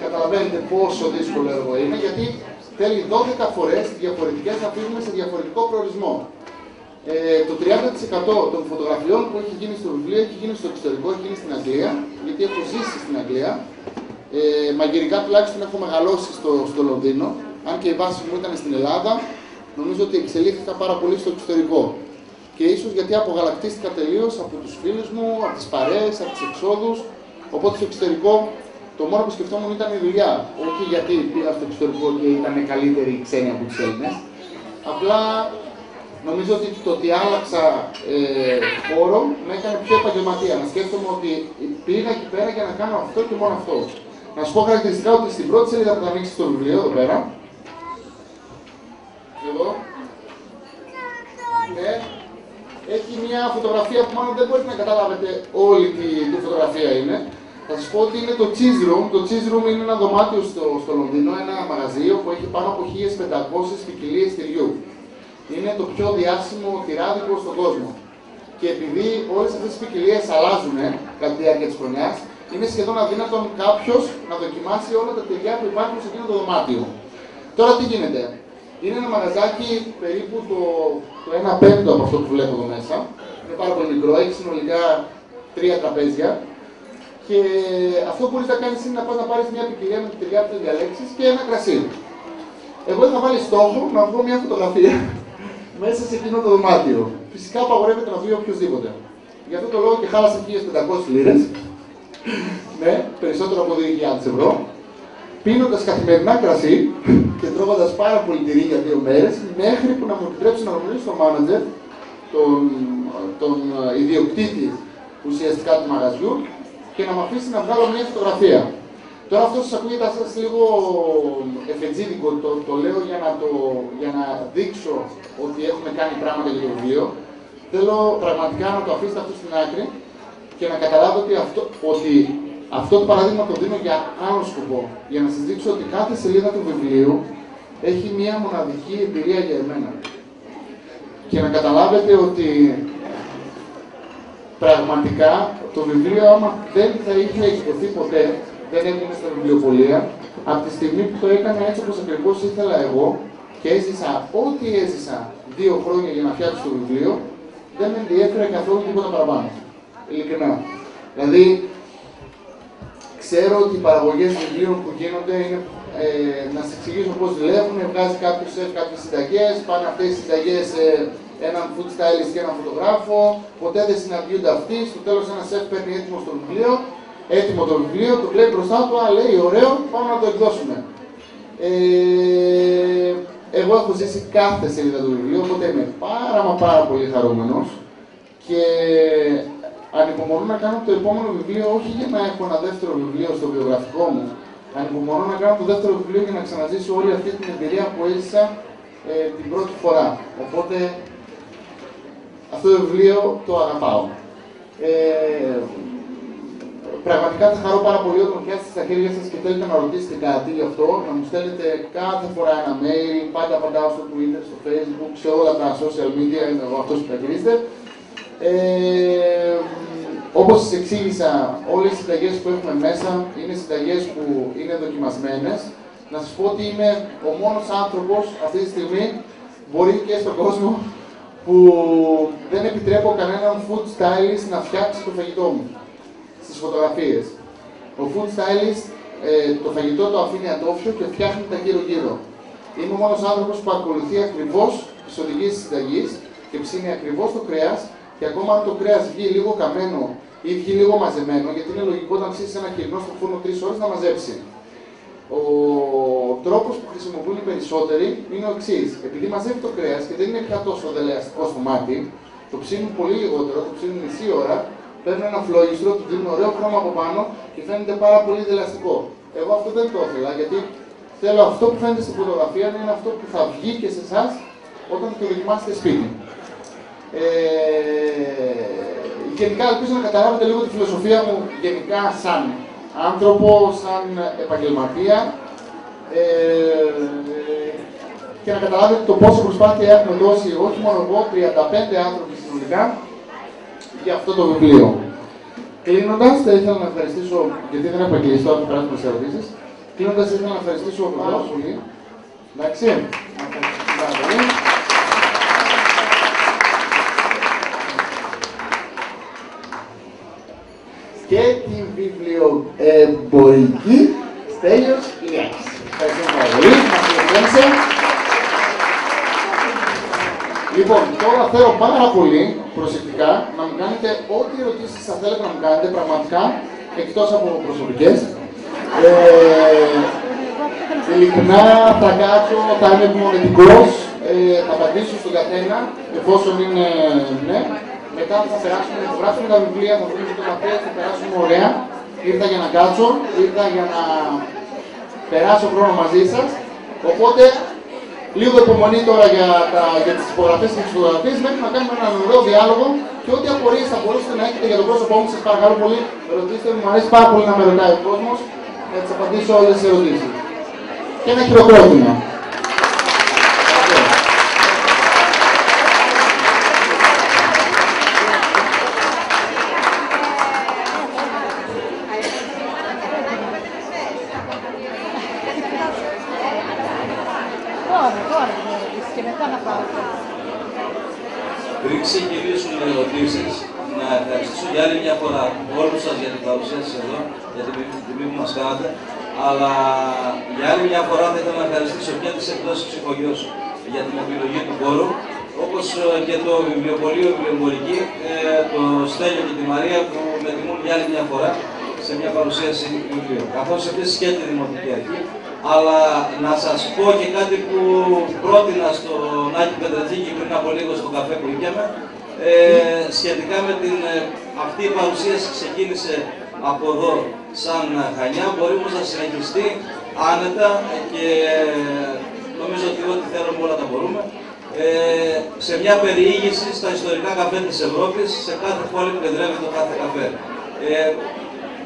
καταλαβαίνετε πόσο δύσκολο έργο είναι, γιατί θέλει 12 φορές διαφορετικές να φύγουμε σε διαφορετικό προορισμό. Το 30% των φωτογραφιών που έχει γίνει στο βιβλίο έχει γίνει στο εξωτερικό, έχει γίνει στην Αγγλία, γιατί έχω ζήσει στην Αγγλία. Μαγειρικά τουλάχιστον έχω μεγαλώσει στο Λονδίνο, αν και η βάση μου ήταν στην Ελλάδα, νομίζω ότι εξελίχθηκα πάρα πολύ στο εξωτερικό. Και ίσως γιατί απογαλακτίστηκα τελείως από τους φίλους μου, από τις παρέες, από τις εξόδους. Οπότε στο εξωτερικό το μόνο που σκεφτόμουν ήταν η δουλειά. Όχι γιατί πήγα στο εξωτερικό και ήταν καλύτεροι οι ξένοι από τους Έλληνες. Απλά νομίζω ότι το ότι άλλαξα χώρο με έκανε πιο επαγγελματία. Να σκέφτομαι ότι πήγα εκεί πέρα για να κάνω αυτό και μόνο αυτό. Να σου πω χαρακτηριστικά ότι στην πρώτη σελίδα που θα ανοίξει το βιβλίο, εδώ πέρα, εδώ, ναι, έχει μια φωτογραφία που μάλλον δεν μπορείτε να καταλάβετε όλη τη φωτογραφία είναι. Θα σας πω ότι είναι το Cheese Room. Το Cheese Room είναι ένα δωμάτιο στο Λονδίνο, ένα μαγαζίο που έχει πάνω από 1500 ποικιλίες τυριού. Είναι το πιο διάσημο τυράδικο στον κόσμο. Και επειδή όλες αυτές τις ποικιλίες αλλάζουν κατά τη διάρκεια της χρονιάς, είναι σχεδόν αδύνατον κάποιος να δοκιμάσει όλα τα τυριά που υπάρχουν σε εκείνο το δωμάτιο. Τώρα τι γίνεται? Είναι ένα μαγαζάκι περίπου το 1/5 από αυτό που βλέπω εδώ μέσα. Είναι πάρα πολύ μικρό, έχει συνολικά 3 τραπέζια. Και αυτό που μπορείς να κάνεις είναι να πας να πάρεις μια ποικιλία με τη τυριά που θα διαλέξεις και ένα κρασί. Εγώ είχα βάλει στόχο να βγω μια φωτογραφία μέσα σε εκείνο το δωμάτιο. Φυσικά απαγορεύεται να βγει οποιοδήποτε. Γι' αυτό το λόγο και χάλασα 1500 λίρες. Ναι, περισσότερο από 2.000 ευρώ. Πίνοντας καθημερινά κρασί και τρώγοντας πάρα πολύ τυρί για 2 μέρες, μέχρι που να μου επιτρέψει να γνωρίσω τον μάνατζερ, τον ιδιοκτήτη ουσιαστικά του μαγαζιού, και να μου αφήσει να βγάλω μια φωτογραφία. Τώρα αυτό σας ακούγεται σας λίγο εφετζίδικο, το λέω για να δείξω ότι έχουμε κάνει πράγματα για το βιβλίο. Θέλω πραγματικά να το αφήσετε αυτό στην άκρη και να καταλάβετε ότι αυτό το παράδειγμα το δίνω για άλλο σκοπό. Για να σας δείξω ότι κάθε σελίδα του βιβλίου έχει μια μοναδική εμπειρία για εμένα. Και να καταλάβετε ότι πραγματικά το βιβλίο, άμα δεν θα είχε εκδοθεί ποτέ, δεν έμεινε στα βιβλιοπωλεία, από τη στιγμή που το έκανα έτσι όπως ακριβώς ήθελα εγώ και έζησα ό,τι έζησα 2 χρόνια για να φτιάξω το βιβλίο, δεν με ενδιέφερε καθόλου τίποτα παραπάνω. Ειλικρινά. Δηλαδή, ξέρω ότι οι παραγωγές βιβλίων που γίνονται είναι, να σας εξηγήσω πώς δουλεύουν, βγάζει κάποιος σεφ κάποιες συνταγές, πάνε αυτές οι συνταγές σε έναν food stylist και έναν φωτογράφο, ποτέ δεν συναντιούνται αυτοί, στο τέλος ένας σεφ παίρνει έτοιμο το βιβλίο, το βλέπει μπροστά του, λέει ωραίο, πάμε να το εκδώσουμε. Εγώ έχω ζήσει κάθε σελίδα του βιβλίου, οπότε είμαι πάρα πολύ χαρούμενος και ανυπομονώ να κάνω το επόμενο βιβλίο, όχι για να έχω ένα δεύτερο βιβλίο στο βιογραφικό μου, ανυπομονώ να κάνω το δεύτερο βιβλίο για να ξαναζήσω όλη αυτή την εμπειρία που έζησα την πρώτη φορά. Οπότε αυτό αυτό το βιβλίο το αγαπάω. Πραγματικά θα χαρώ πάρα πολύ όταν πιάσετε στα χέρια σας και θέλετε να ρωτήσετε κάτι γι' αυτό, να μου στέλνετε κάθε φορά ένα mail, πάντα απαντάω στο Twitter, στο Facebook, σε όλα τα social media, είναι εγώ αυτός που τα χειρίζετε. Όπως σας εξήγησα, όλες οι συνταγές που έχουμε μέσα είναι συνταγές που είναι δοκιμασμένες. Να σας πω ότι είμαι ο μόνος άνθρωπος αυτή τη στιγμή, μπορεί και στον κόσμο, που δεν επιτρέπω κανέναν food stylist να φτιάξει το φαγητό μου στις φωτογραφίες. Ο food stylist το φαγητό το αφήνει ατόφιο και φτιάχνει τα γύρω-γύρω. Είμαι ο μόνος άνθρωπος που ακολουθεί ακριβώς τις οδηγίες της συνταγής και ψήνει ακριβώς το κρέας και ακόμα αν το κρέας βγει λίγο καμένο ή βγει λίγο μαζεμένο, γιατί είναι λογικό όταν ψήσεις ένα χοιρινό στο φούρνο 3 ώρες να μαζέψει. Ο τρόπος που χρησιμοποιούν οι περισσότεροι είναι ο εξής. Επειδή μαζεύει το κρέας και δεν είναι πια τόσο δελεαστικό στο μάτι, το ψήνουν πολύ λιγότερο, το ψήνουν μισή ώρα, παίρνουν ένα φλόγιστρο, του δίνουν ωραίο χρώμα από πάνω και φαίνεται πάρα πολύ δελεαστικό. Εγώ αυτό δεν το ήθελα, γιατί θέλω αυτό που φαίνεται στη φωτογραφία να είναι αυτό που θα βγει και σε εσάς όταν το δοκιμάσετε σπίτι. Γενικά ελπίζω να καταλάβετε λίγο τη φιλοσοφία μου γενικά σαν άνθρωπο, σαν επαγγελματία και να καταλάβετε το πόσο προσπάθεια έχουμε δώσει όχι μόνο εγώ, 35 άνθρωποι συνολικά για αυτό το βιβλίο. Κλείνοντας, θα ήθελα να ευχαριστήσω, γιατί δεν έχω κλείσει τώρα που περάσουμε στις ερωτήσεις, κλείνοντας ήθελα να ευχαριστήσω πάρα πολύ. Εντάξει, πάρα πολύ. Και την βιβλιοεμπορική Στέλιος Ηλιάκης. Ευχαριστώ πάρα πολύ. Μας φιλοξένησε. Λοιπόν, τώρα θέλω πάρα πολύ προσεκτικά να μου κάνετε ό,τι ερωτήσεις θα θέλετε να μου κάνετε πραγματικά, εκτός από προσωπικές. Ειλικρινά θα κάτσω, θα είμαι επιμονετικός, θα απαντήσω στον καθένα, εφόσον είναι ναι. Μετά θα περάσουμε, θα γράψουμε τα βιβλία, θα βρούμε φωτογραφίες, θα περάσουμε ωραία. Ήρθα για να κάτσω, ήρθα για να περάσω χρόνο μαζί σας. Οπότε, λίγο υπομονή τώρα για τις υπογραφές και τις φωτογραφίες, μέχρι να κάνουμε έναν ωραίο διάλογο και ό,τι απορίες θα μπορούσατε να έχετε για τον πρόσωπό μου, σας παρακαλώ πολύ, ρωτήστε μου αρέσει πάρα πολύ να με ρωτάει ο κόσμος, θα τις απαντήσω όλες τις ερωτήσεις. Και ένα χειροκρότημα. Πριν ξεκινήσουν οι ερωτήσεις, να ευχαριστήσω για άλλη μια φορά όλους σας για την παρουσία σας εδώ, για την τιμή που μας κάνατε, αλλά για άλλη μια φορά θα ήθελα να ευχαριστήσω και τις εκδόσεις Ψυχογιός για την επιλογή του χώρου, όπως και το βιβλιοπωλείο Βιβλιοεμπορική, το Στέλιο και τη Μαρία που με τιμούν για άλλη μια φορά σε μια παρουσίαση βιβλίου. Καθώς επίσης και τη Δημοτική Αρχή. Αλλά να σας πω και κάτι που πρότεινα στον Άκη Πετρετζίκη πριν από λίγο στο καφέ που ήπιαμε, σχετικά με αυτή η παρουσίαση ξεκίνησε από εδώ σαν Χανιά, μπορεί όμως να συνεχιστεί άνετα και νομίζω ότι ό,τι θέλουμε όλα τα μπορούμε. Σε μια περιήγηση στα ιστορικά καφέ της Ευρώπης, σε κάθε πόλη που εδρεύει το κάθε καφέ.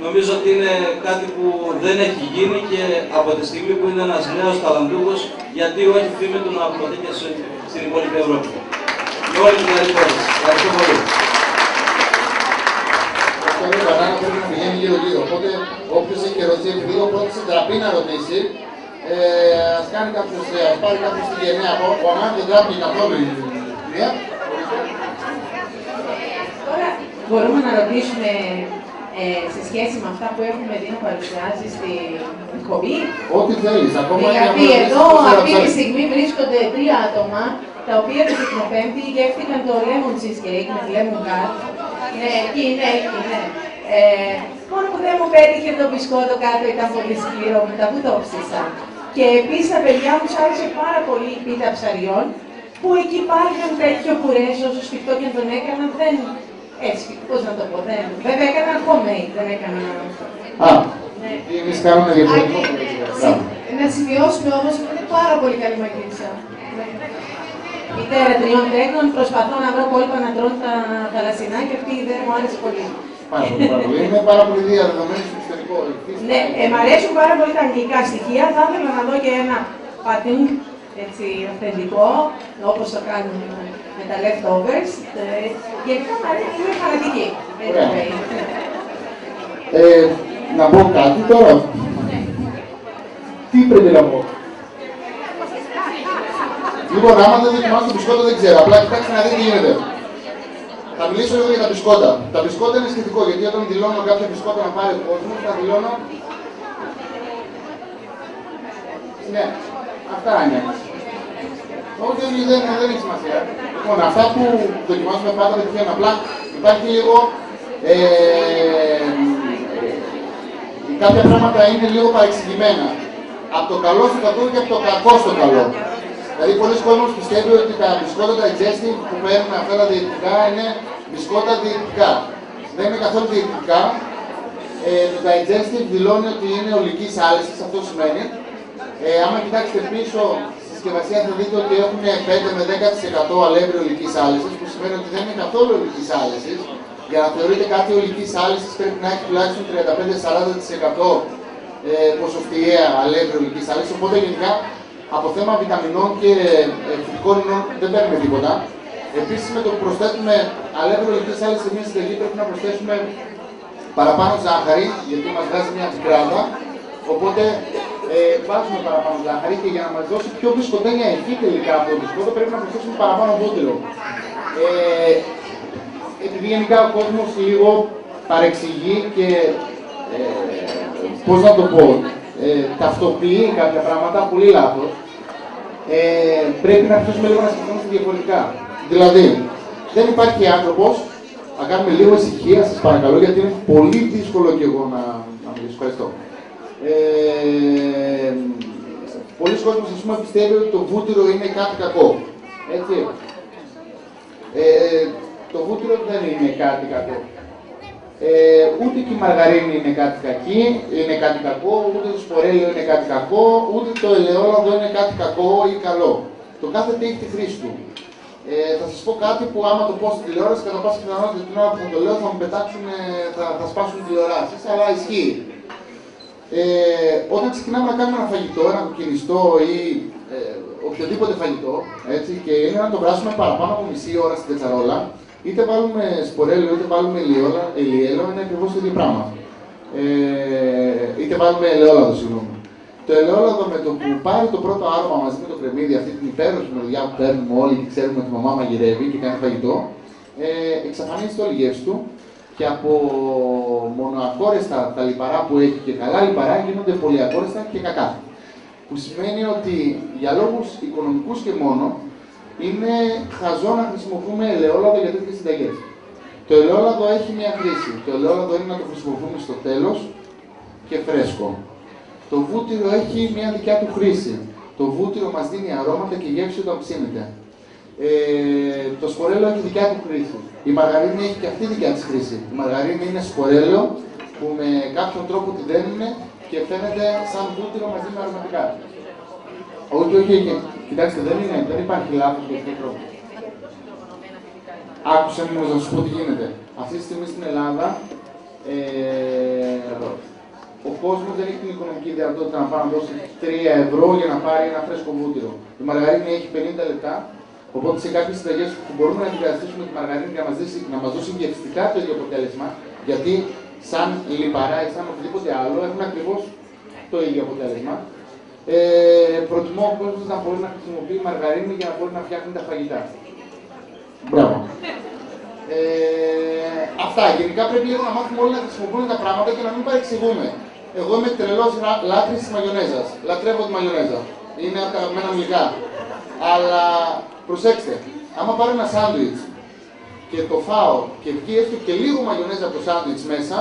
Νομίζω ότι είναι κάτι που δεν έχει γίνει και από τη στιγμή που είναι ένας νέος ταλαντούχος, γιατί όχι φήμη του να αποδοθεί και στην υπόλοιπη Ευρώπη. Με όλη την καλή πόλη. Ευχαριστώ πολύ. Αυτό είναι κανένα πρέπει να πηγαίνει γύρω-γύρω. Οπότε, όποιος έχει ερωτήσει, επειδή ο πρώτος στην τραπή να ρωτήσει, ας πάρει κάποιος τη γενναία από αμάν την τράπη να βρούμε μία. Τώρα μπορούμε να ρωτήσουμε σε σχέση με αυτά που έχουμε δει να παρουσιάζει στην εκπομπή. Ό,τι θέλεις, ακόμα δηλαδή εδώ αυτή τη στιγμή βρίσκονται 3 άτομα τα οποία την Πέμπτη γεύτηκαν το lemon cheesecake με τη lemon card. Ναι, εκεί είναι. Μόνο που δεν μου πέτυχε το μπισκότο κάτω, ήταν πολύ σκληρό μετά που το ψήσα. Και επίσης τα παιδιά μου σ' άρεσε πάρα πολύ η πίτα ψαριών, που εκεί υπάρχουν τέτοιο πουρέζο, όσο σφιχτό και αν τον έκαναν, δεν. Έτσι, πώς να το πω, δεν. Βέβαια έκαναν homemade, δεν έκαναν. Ναι. Εμείς κάνουμε διαφορετικό. Να σημειώσουμε όμως ότι είναι πάρα πολύ καλή μακρίτσα. μητέρα 3 τέκνων, προσπαθώ να βρω κόλπα να τρώνε τα θαλασσινά και αυτή η ιδέα μου άρεσε πολύ. Πάρα πολύ. Είναι πάρα πολύ διαδεδομένη στο εξωτερικό. Ναι, μ' αρέσουν πάρα πολύ τα αγγλικά στοιχεία. Θα ήθελα να δω και ένα padding, έτσι, αυθεντικό, όπως το κάνουν με τα leftovers. Γενικά μου αρέσει, είμαι φανατική. Να πω κάτι τώρα. Τι πρέπει να πω. Λοιπόν, άμα δεν δοκιμάσω το μπισκότο δεν ξέρω. Απλά κοιτάξτε να δείτε τι γίνεται. Θα μιλήσω λίγο για τα μπισκότα. Τα μπισκότα είναι σχετικό, γιατί όταν δηλώνω κάποια μπισκότα να πάρει ο κόσμος, θα δηλώνω... Ναι, αυτά είναι. Όχι, δεν έχει σημασία. Λοιπόν, αυτά που δοκιμάζουμε πάντα δεν πηγαίνουν απλά. Υπάρχει λίγο... κάποια πράγματα είναι λίγο παρεξηγημένα. Από το καλό στο κακό και από το κακό στο καλό. Δηλαδή, πολλοί κόσμοι πιστεύουν ότι τα μπισκότα τα digestive που παίρνουν αυτά τα διαιτητικά είναι μπισκότα διαιτητικά. Δεν είναι καθόλου διαιτητικά. Το digestive δηλώνει ότι είναι ολικής άλυσης, αυτό σημαίνει. Άμα κοιτάξετε πίσω στη συσκευασία θα δείτε ότι έχουν 5 με 10% αλεύρι ολικής άλυσης, που σημαίνει ότι δεν είναι καθόλου ολικής άλυσης. Για να θεωρείτε κάτι ολικής άλυσης πρέπει να έχει τουλάχιστον 35-40% ποσοστιαία αλεύρι ολικής άλυσης. Οπότε γενικά από θέμα βιταμινών και φυτικών ινών δεν παίρνουμε τίποτα. Επίσης, με το που προσθέτουμε αλεύρι ολικής άλυσης σε μια συνταγή πρέπει να προσθέσουμε παραπάνω ζάχαρη, γιατί μας βγάζει μια τσιγκράδα. Οπότε βάζουμε παραπάνω ζάχαρη και για να μας δώσει πιο μπισκοτένια υφή τελικά από το μπισκότο πρέπει να προσθέσουμε παραπάνω βούτυρο. Επειδή γενικά ο κόσμος λίγο παρεξηγεί και πώς να το πω, ταυτοποιεί κάποια πράγματα πολύ λάθος, πρέπει να αρχίσουμε λίγο να σκεφτόμαστε διαφορετικά. Δηλαδή, δεν υπάρχει άνθρωπος, να κάνουμε λίγο ησυχία, σας παρακαλώ, γιατί είναι πολύ δύσκολο και εγώ να μιλήσω. Ευχαριστώ. Πολλοί κόσμοι, ας πούμε, πιστεύει ότι το βούτυρο είναι κάτι κακό. Έτσι. Το βούτυρο δεν είναι κάτι κακό. Ούτε και η μαργαρίνη είναι κάτι κακή, είναι κάτι κακό, ούτε το σπορέλαιο είναι κάτι κακό, ούτε το ελαιόλαδο είναι κάτι κακό ή καλό. Το κάθε τι έχει τη χρήση του. Θα σας πω κάτι που άμα το πω στην τηλεόραση, κατά πάσα πιθανότητα την ώρα που θα το λέω θα μου πετάξουν, θα σπάσουν τηλεοράσεις, αλλά ισχύει. Όταν ξεκινάμε να κάνουμε ένα φαγητό, ένα κοκκινιστό ή οποιοδήποτε φαγητό, έτσι, και είναι να το βράσουμε παραπάνω από μισή ώρα στην τετσαρόλα, είτε βάλουμε σπορέλαιο είτε βάλουμε ελιέλαιο, είναι ακριβώς το ίδιο πράγμα. Είτε βάλουμε ελαιόλαδο, συγγνώμη. Το ελαιόλαδο με το που πάρει το πρώτο άρωμα μαζί με το κρεμμύδι, αυτή την υπέροχη μεριά που παίρνουμε όλοι και ξέρουμε ότι η μαμά μαγειρεύει και κάνει φαγητό, εξαφανίζεται όλη η γεύση του και από μονοακόρεστα τα λιπαρά που έχει και καλά λιπαρά γίνονται πολυακόρεστα και κακά. Που σημαίνει ότι για λόγους οικονομικούς και μόνο είναι χαζό να χρησιμοποιούμε ελαιόλαδο για τέτοιες συνταγές. Το ελαιόλαδο έχει μια χρήση. Το ελαιόλαδο είναι να το χρησιμοποιούμε στο τέλος και φρέσκο. Το βούτυρο έχει μια δικιά του χρήση. Το βούτυρο μας δίνει αρώματα και γεύση όταν ψήνεται. Το σπορέλαιο έχει δικιά του χρήση. Η μαργαρίνη έχει και αυτή δικιά της χρήση. Η μαργαρίνη είναι σπορέλαιο που με κάποιον τρόπο τη δένουν και φαίνεται σαν βούτυρο μαζί με αρωματικά. Όχι, κοιτάξτε, δεν υπάρχει λάθος για αυτόν τον τρόπο. Άκουσα μου να σου πω τι γίνεται. Αυτή τη στιγμή στην Ελλάδα ο κόσμος δεν έχει την οικονομική δυνατότητα να πάει να δώσει 3 ευρώ για να πάρει ένα φρέσκο βούτυρο. Η μαργαρίνη έχει 50 λεπτά, οπότε σε κάποιες συνταγές που μπορούμε να αντικαταστήσουμε τη μαργαρίνη για να μας δώσει γευστικά το ίδιο αποτέλεσμα, γιατί σαν λιπαρά ή σαν οτιδήποτε άλλο έχουν ακριβώς το ίδιο αποτέλεσμα. Προτιμώ ο κόσμος να μπορεί να χρησιμοποιεί μαργαρίνη για να μπορεί να φτιάχνει τα φαγητά. Μπράβο. Αυτά. Γενικά πρέπει λίγο να μάθουμε όλοι να χρησιμοποιούμε τα πράγματα και να μην παρεξηγούμε. Εγώ είμαι τρελός λάτρης της μαγιονέζας. Λατρεύω τη μαγιονέζα. Είναι από τα αγαπημένα μου υλικά. Αλλά προσέξτε, άμα πάρω ένα σάντουιτς και το φάω και βγει έστω και λίγο μαγιονέζα από το σάντουιτς μέσα,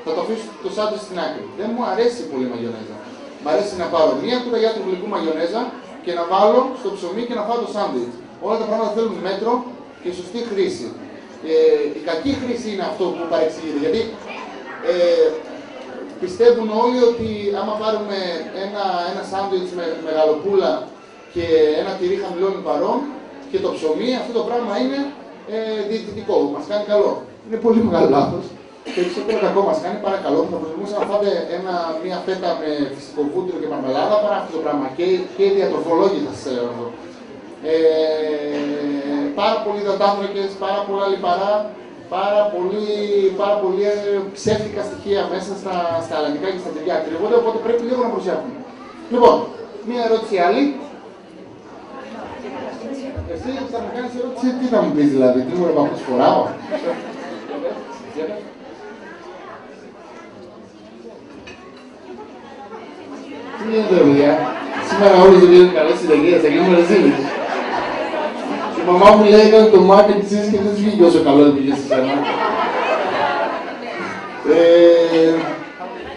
θα το αφήσω το σάντουιτς στην άκρη. Δεν μου αρέσει πολύ η μαγιονέζα. Μ' αρέσει να πάρω μία κουταλιά του γλυκού μαγιονέζα και να βάλω στο ψωμί και να φάω το σάντουιτς. Όλα τα πράγματα θέλουν μέτρο και σωστή χρήση. Η κακή χρήση είναι αυτό που παρεξηγείται. Γιατί πιστεύουν όλοι ότι άμα πάρουμε ένα σάντουιτς με μεγαλοπούλα και ένα τυρί χαμηλών λιπαρών, και το ψωμί, αυτό το πράγμα είναι διαιτητικό, μας κάνει καλό. Είναι πολύ μεγάλο λάθος. Και περισσότερο κακό μας κάνει, παρακαλώ, θα προτιμούσα να φάτε μια φέτα με φυσικό βούτυρο και μαρμελάδα παρά αυτό το πράγμα. Και οι διατροφολόγοι θα σας έλεγα αυτό. Πάρα πολλοί υδατάνθρακες, πάρα πολλά λιπαρά, πάρα πολύ ψεύτικα στοιχεία μέσα στα αλλαντικά και στα τυριά κρύβονται, οπότε πρέπει λίγο να προσέχουμε. Λοιπόν, μία ερώτηση άλλη. Εσύ θα μου κάνεις ερώτηση, τι θα μου πεις δηλαδή, τι μου ρεπαπούς φοράω. Τι γίνεται, παιδιά. Σήμερα όλοι δουλεύουν καλές συνταγές, θα γίνουμε ρεζίλες. Η μαμά μου λέει έκανε το μάτι της και δεν της βγήκε όσο καλό πήγε σε σένα.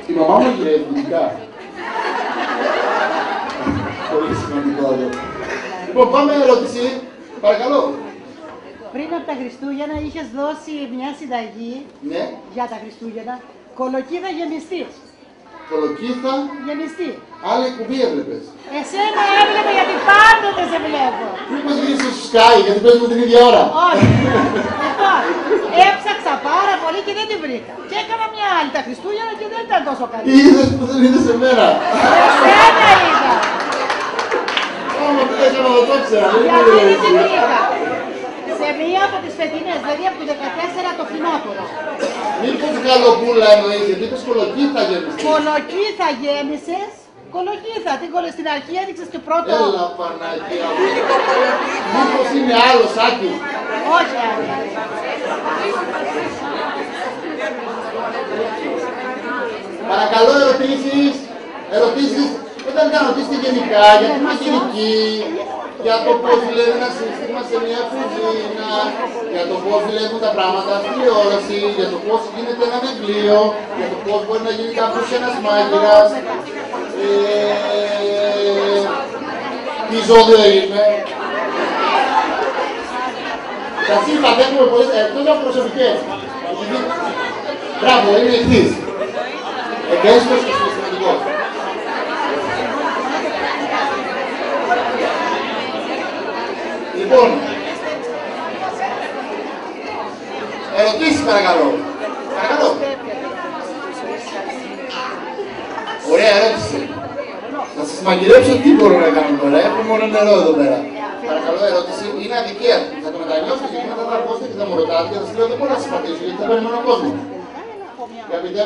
Η μαμά μου έχει ευγενικά. Πολύ σημαντικό αυτό. Λοιπόν, πάμε ερώτηση. Παρακαλώ. Πριν από τα Χριστούγεννα είχες δώσει μια συνταγή για τα Χριστούγεννα. Κολοκύθα γεμιστής. Κολοκύθα γεμιστή. Άλλη κουμπί έβλεπες. Εσένα έβλεπε γιατί πάντοτε σε βλέπω. Μήπως γυρίσεις στο Sky γιατί παίζουμε την ίδια ώρα. Όχι. Λοιπόν, έψαξα πάρα πολύ και δεν την βρήκα. Και έκανα μια άλλη τα Χριστούγεννα και δεν ήταν τόσο καλή. Είδες που δεν είδες εμένα. Εσένα είδα. Άμα δεν έκανα να το ξέρα. Γιατί δεν την βρήκα. Σε μία από τις φετινές, δηλαδή από το 14 το φθινόπωρο. Μήπως γαλοπούλα εννοείς, γιατί είπες κολοκύθα γέμισες. Κολοκύθα γέμισες. Κολοκύθα, στην αρχή έδειξες και πρώτο. Έλα Παναγία μου. Μήπως είναι άλλο Άκη. Όχι άλλο. Παρακαλώ ερωτήσεις. Ερωτήσεις. Όταν κάνω ρωτήσετε γενικά, για τη μαγειρική, για το πώς δουλεύει ένα σύστημα σε μια κουζίνα, για το πώς δουλεύουν τα πράγματα στην τηλεόραση, για το πώς γίνεται ένα βιβλίο, για το πώς μπορεί να γίνει κάποιος ένας μάγειρας, τι ζώδιο είναι. Σας είπα, έχουμε πολλές, εκτός από προσωπικές. Μπράβο, είναι εχθής. Εγκαίσθητος και συναισθηματικός. Λοιπόν, ερωτήσεις παρακαλώ. Παρακαλώ. Ωραία ερώτηση. Θα σας μαγειρέψω τι μπορώ να κάνω τώρα. Έχω μόνο νερό εδώ πέρα. Παρακαλώ ερώτηση. Είναι αδικία. Θα το μετανιώσετε και μετά θα έρχεστε και θα μου ρωτάτε και θα σας λέω δεν μπορώ να σας πατήσω γιατί θα περιμένω κόσμο. Για πείτε.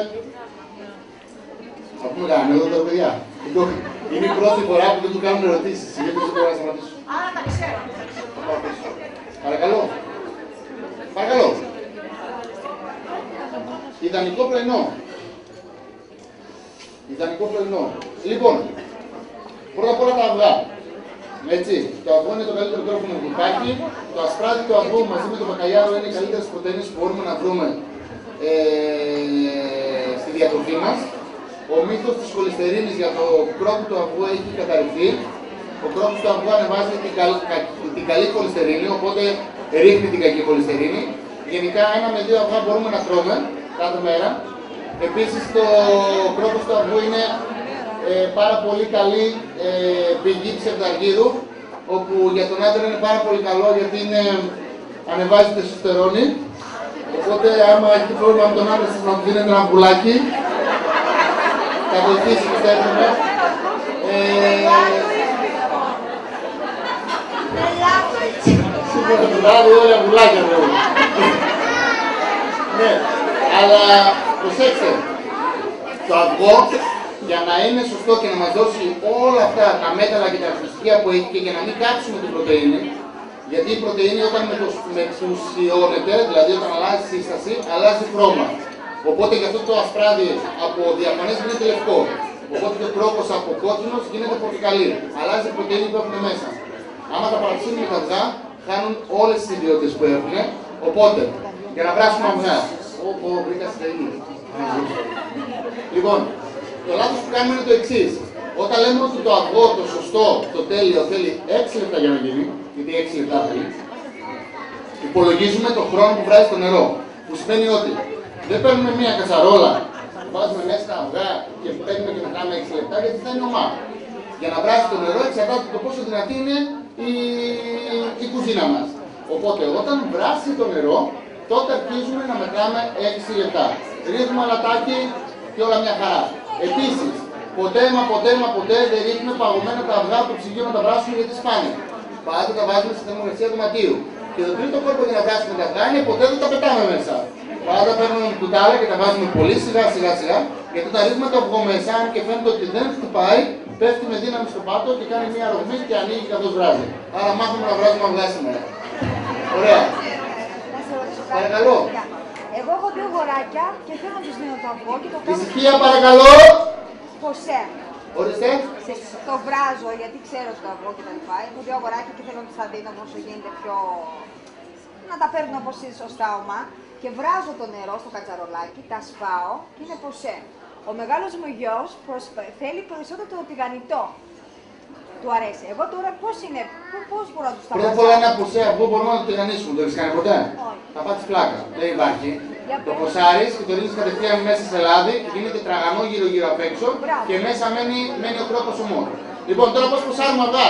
Θα πούμε κανένα εδώ τώρα παιδιά. Είναι η πρώτη φορά που δεν του κάνουν ερωτήσεις. Γιατί δεν μπορώ να σταματήσω. Παρακαλώ. Παρακαλώ. Ιδανικό πρωινό. Ιδανικό πρωινό. Λοιπόν, πρώτα απ' όλα τα αυγά. Έτσι, το αυγό είναι το καλύτερο τρόφιμο μπουκάκι. Το ασπράδι του αυγού μαζί με το μπακαλιάρο είναι οι καλύτερες πρωτεΐνες που μπορούμε να βρούμε στη διατροφή μας. Ο μύθος της χολυστερίνης για το κρόκο του αυγού έχει καταρριφθεί. Ο κρόκος του αυγού ανεβάζει την καλή χολυστερίνη, οπότε ρίχνει την κακή χολυστερίνη. Γενικά, 1 με 2 αυγά μπορούμε να τρώμε κάθε μέρα. Επίσης, το κρόκος του αυγού είναι πάρα πολύ καλή πηγή ψευδαργύρου, όπου για τον άντρα είναι πάρα πολύ καλό γιατί ανεβάζει τη τεστοστερόνη. Οπότε, άμα έχει πρόβλημα με τον άντρα σας να του δίνετε ένα πουλάκι, θα βοηθήσει, πιστεύουμε. Σίγουρα το βράδυ όλα πουλάκια βέβαια. Ναι, αλλά προσέξτε, το αυγό για να είναι σωστό και να μας δώσει όλα αυτά τα μέταλλα και τα χαρακτηριστικά που έχει και για να μην κάψουμε την πρωτεΐνη, γιατί η πρωτεΐνη όταν μετουσιώνεται, δηλαδή όταν αλλάζει σύσταση, αλλάζει χρώμα. Οπότε γι' αυτό το ασπράδι από διαφανές γίνεται λευκό. Οπότε και ο κρόκος από κόκκινος γίνεται πορτοκαλί. Αλλάζει η πρωτεΐνη που έχουν μέσα. Άμα τα παραξύνουμε τα αυγά, χάνουν όλες τις ιδιότητες που έχουν. Οπότε, για να βράσουμε αυγά. Όπου βρήκα συνταγή. Λοιπόν, το λάθος που κάνουμε είναι το εξής. Όταν λέμε ότι το αυγό, το σωστό, το τέλειο θέλει 6 λεπτά για να γίνει, γιατί 6 λεπτά θέλει, υπολογίζουμε το χρόνο που βράζει το νερό. Που σημαίνει ότι δεν παίρνουμε μία κατσαρόλα, βάζουμε μέσα τα αυγά και παίρνουμε και να κάνουμε 6 λεπτά γιατί θα είναι ομά. Για να βράσει το νερό εξαρτάται το πόσο δυνατή είναι η κουζίνα μας. Οπότε όταν βράσει το νερό, τότε αρχίζουμε να μετράμε 6 λεπτά. Ρίχνουμε αλατάκι και όλα μια χαρά. Επίσης, ποτέ δεν ρίχνουμε παγωμένα τα αυγά από το ψυγείο να τα βράσουμε γιατί σπάνε. Πάντα τα βάζουμε στη θερμοκρασία του δωματίου. Και το τρίτο κόλπο για να βράσουμε τα αυγά είναι ποτέ δεν τα πετάμε μέσα. Πάντα παίρνουμε κουτάλα και τα βάζουμε πολύ σιγά, γιατί όταν ρίχνουμε το αυγό μέσα, αν και φαίνεται ότι δεν χτυπάει, πέφτει με δύναμη στο πάτο και κάνει μια ρογμή και ανοίγει καθώς βράζει. Άρα μάθουμε να βράζουμε αυγά σήμερα. Ωραία. Παρακαλώ. Εγώ έχω 2 αγοράκια και θέλω να τους δίνω το αυγό και το κάνω... Ησυχία παρακαλώ. Ποσέ. Ορίστε. Το βράζω γιατί ξέρω το αυγό και τα λοιπά. Έχω 2 αγοράκια και θέλω να τους τα δίνω όσο γίνεται πιο... να τα παίρνω όπως είναι σωστά ομά. Και βράζω το νερό στο κατσαρολάκι, τα σπάω και είναι ποσέ. Ο μεγάλος μου γιος θέλει περισσότερο το τηγανιτό. Του αρέσει. Εγώ τώρα πώς μπορώ να του τα Πρώτα απ' όλα ένα ποσέ αυγό μπορούμε να το τηγανίσουμε. Το έχεις κάνει ποτέ? Θα πάθεις πλάκα. Δεν υπάρχει. Το ποσάρεις και το ρίχνεις κατευθείαν μέσα στη λάδι, γίνεται τραγανό γύρω-γύρω απ' έξω και μέσα μένει ο κρόκος ομό. Λοιπόν, τώρα πώς ποσάρουμε αυγά?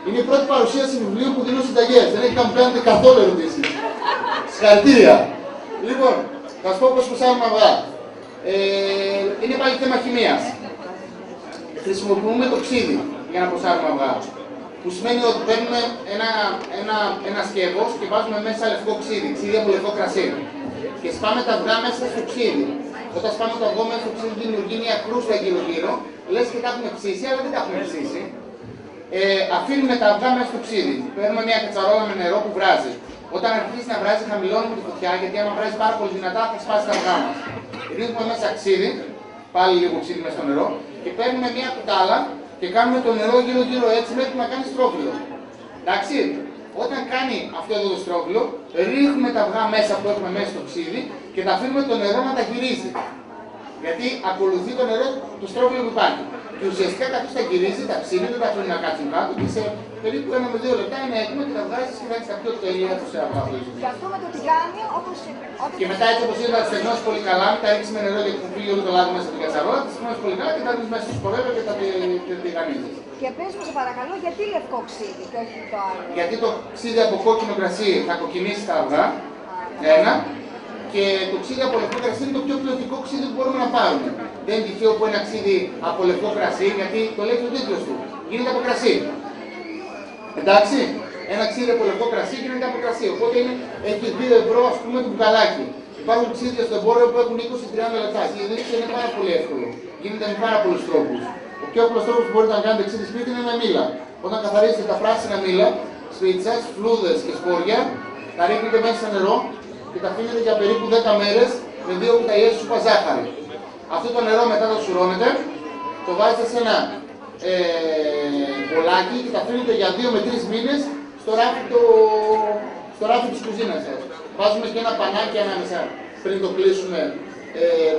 Είναι η πρώτη παρουσίαση βιβλίου που δίνω συνταγές. Δεν έχει να μου κάνετε καθόλου ερωτήσεις. Συγχαρητήρια. Λοιπόν, θα σας πω πώς ποσάρουμε αυγά. Είναι πάλι θέμα χημείας. Χρησιμοποιούμε το ξύδι για να ποσάρουμε αυγά. Που σημαίνει ότι παίρνουμε ένα σκεύος και βάζουμε μέσα λευκό ξύδι, ξύδι από λευκό κρασί. Και σπάμε τα αυγά μέσα στο ξύδι. Όταν σπάμε το αυγό μέσα στο ξύδι, δημιουργεί μια κρούστα γύρω-γύρω, λες και τα έχουμε ψήσει, αλλά δεν τα έχουμε ψήσει. Αφήνουμε τα αυγά μέσα στο ξύδι. Παίρνουμε μια κατσαρόλα με νερό που βράζει. Όταν αρχίσει να βράζει, χαμηλώνουμε τη φωτιά, γιατί άμα βράζει πάρα πολύ δυνατά θα σπάσει τα αυγά μας. Ρίχνουμε μέσα ξύδι, πάλι λίγο ξύδι μέσα στο νερό, και παίρνουμε μια κουτάλα και κάνουμε το νερό γύρω-γύρω έτσι μέχρι να κάνει στρόφυλλο. Εντάξει, όταν κάνει αυτό εδώ το στρόφυλλο, ρίχνουμε τα αυγά μέσα που έχουμε μέσα στο ξύδι και τα αφήνουμε το νερό να τα γυρίζει. Γιατί ακολουθεί το νερό το στρόφυλλο που υπάρχει. Και ουσιαστικά καθώς τα γυρίζει, τα ψήνει, δεν τα αφήνει να κάτσουν κάτω και σε περίπου 1 με 2 λεπτά είναι έτοιμο και τα βγάζει και θα έχει τα πιο τελεία του σε αυγά. Και αυτό με το τηγάνι όπως είναι. Και μετά έτσι όπως είναι θα τις στεγνώσεις πολύ καλά, μην τα ρίξεις με νερό γιατί έχουν φύγει όλο το λάδι μέσα στην κατσαρόλα, τις στεγνώσεις πολύ καλά και τα ρίχνεις μέσα στο σπορέλο και τα τηγανίζεις. Και πες μου σε παρακαλώ, γιατί λευκό ξύδι και όχι το άλλο? Γιατί το ξύδι από κόκκινο κρασί θα κοκκινήσει τα αυγά, ένα, και το ξύδι από λευκό κρασί είναι το πιο ποιοτικό ξύδι που μπορούμε να πάρουμε. Δεν είναι τυχαίο που ένα ξύδι από λευκό κρασί, γιατί το λέει ο τίτλος του, γίνεται από κρασί. Εντάξει, ένα ξύδι από λευκό κρασί γίνεται από κρασί. Οπότε έχει 2 ευρώ, ας πούμε, το μπουκαλάκι. Υπάρχουν ξύδια στο εμπόριο που έχουν 20-30 λεπτά. Η διαδικασία είναι πάρα πολύ εύκολο. Γίνεται με πάρα πολλούς τρόπους. Ο πιο απλός τρόπος που μπορείτε να κάνετε ξύδι σπίτι είναι με μήλα. Όταν καθαρίσετε τα πράσινα μήλα, σφίτσας, φλούδες και σπόρια, τα ρίχνετε μέσα σε νερό και τα αφήνετε για περίπου 10 μέρες με 2 κουταλιές σούπα ζάχαρη. Αυτό το νερό μετά το σουρώνετε, το βάζετε σε ένα μπολάκι και τα αφήνετε για 2 με 3 μήνες στο ράφι της κουζίνας σας. Βάζουμε και ένα πανάκι ανάμεσα πριν το κλείσουμε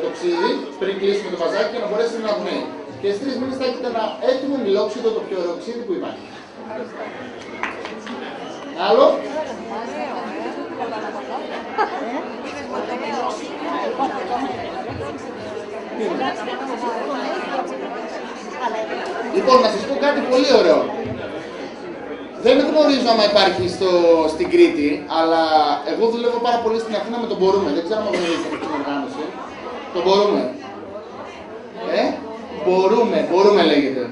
το ξύδι, πριν κλείσουμε το βαζάκι για να μπορέσει να βγει. Και στις 3 μήνες θα έχετε ένα έτοιμο μιλόξιδο, το πιο ωραίο ξύδι που υπάρχει. Άλλο. Λοιπόν, να σας πω κάτι πολύ ωραίο. Δεν γνωρίζω αν υπάρχει στην Κρήτη, αλλά εγώ δουλεύω πάρα πολύ στην Αθήνα με τον Μπορούμε. Δεν ξέρω αν γνωρίζετε την οργάνωση. Το Μπορούμε. Μπορούμε λέγεται.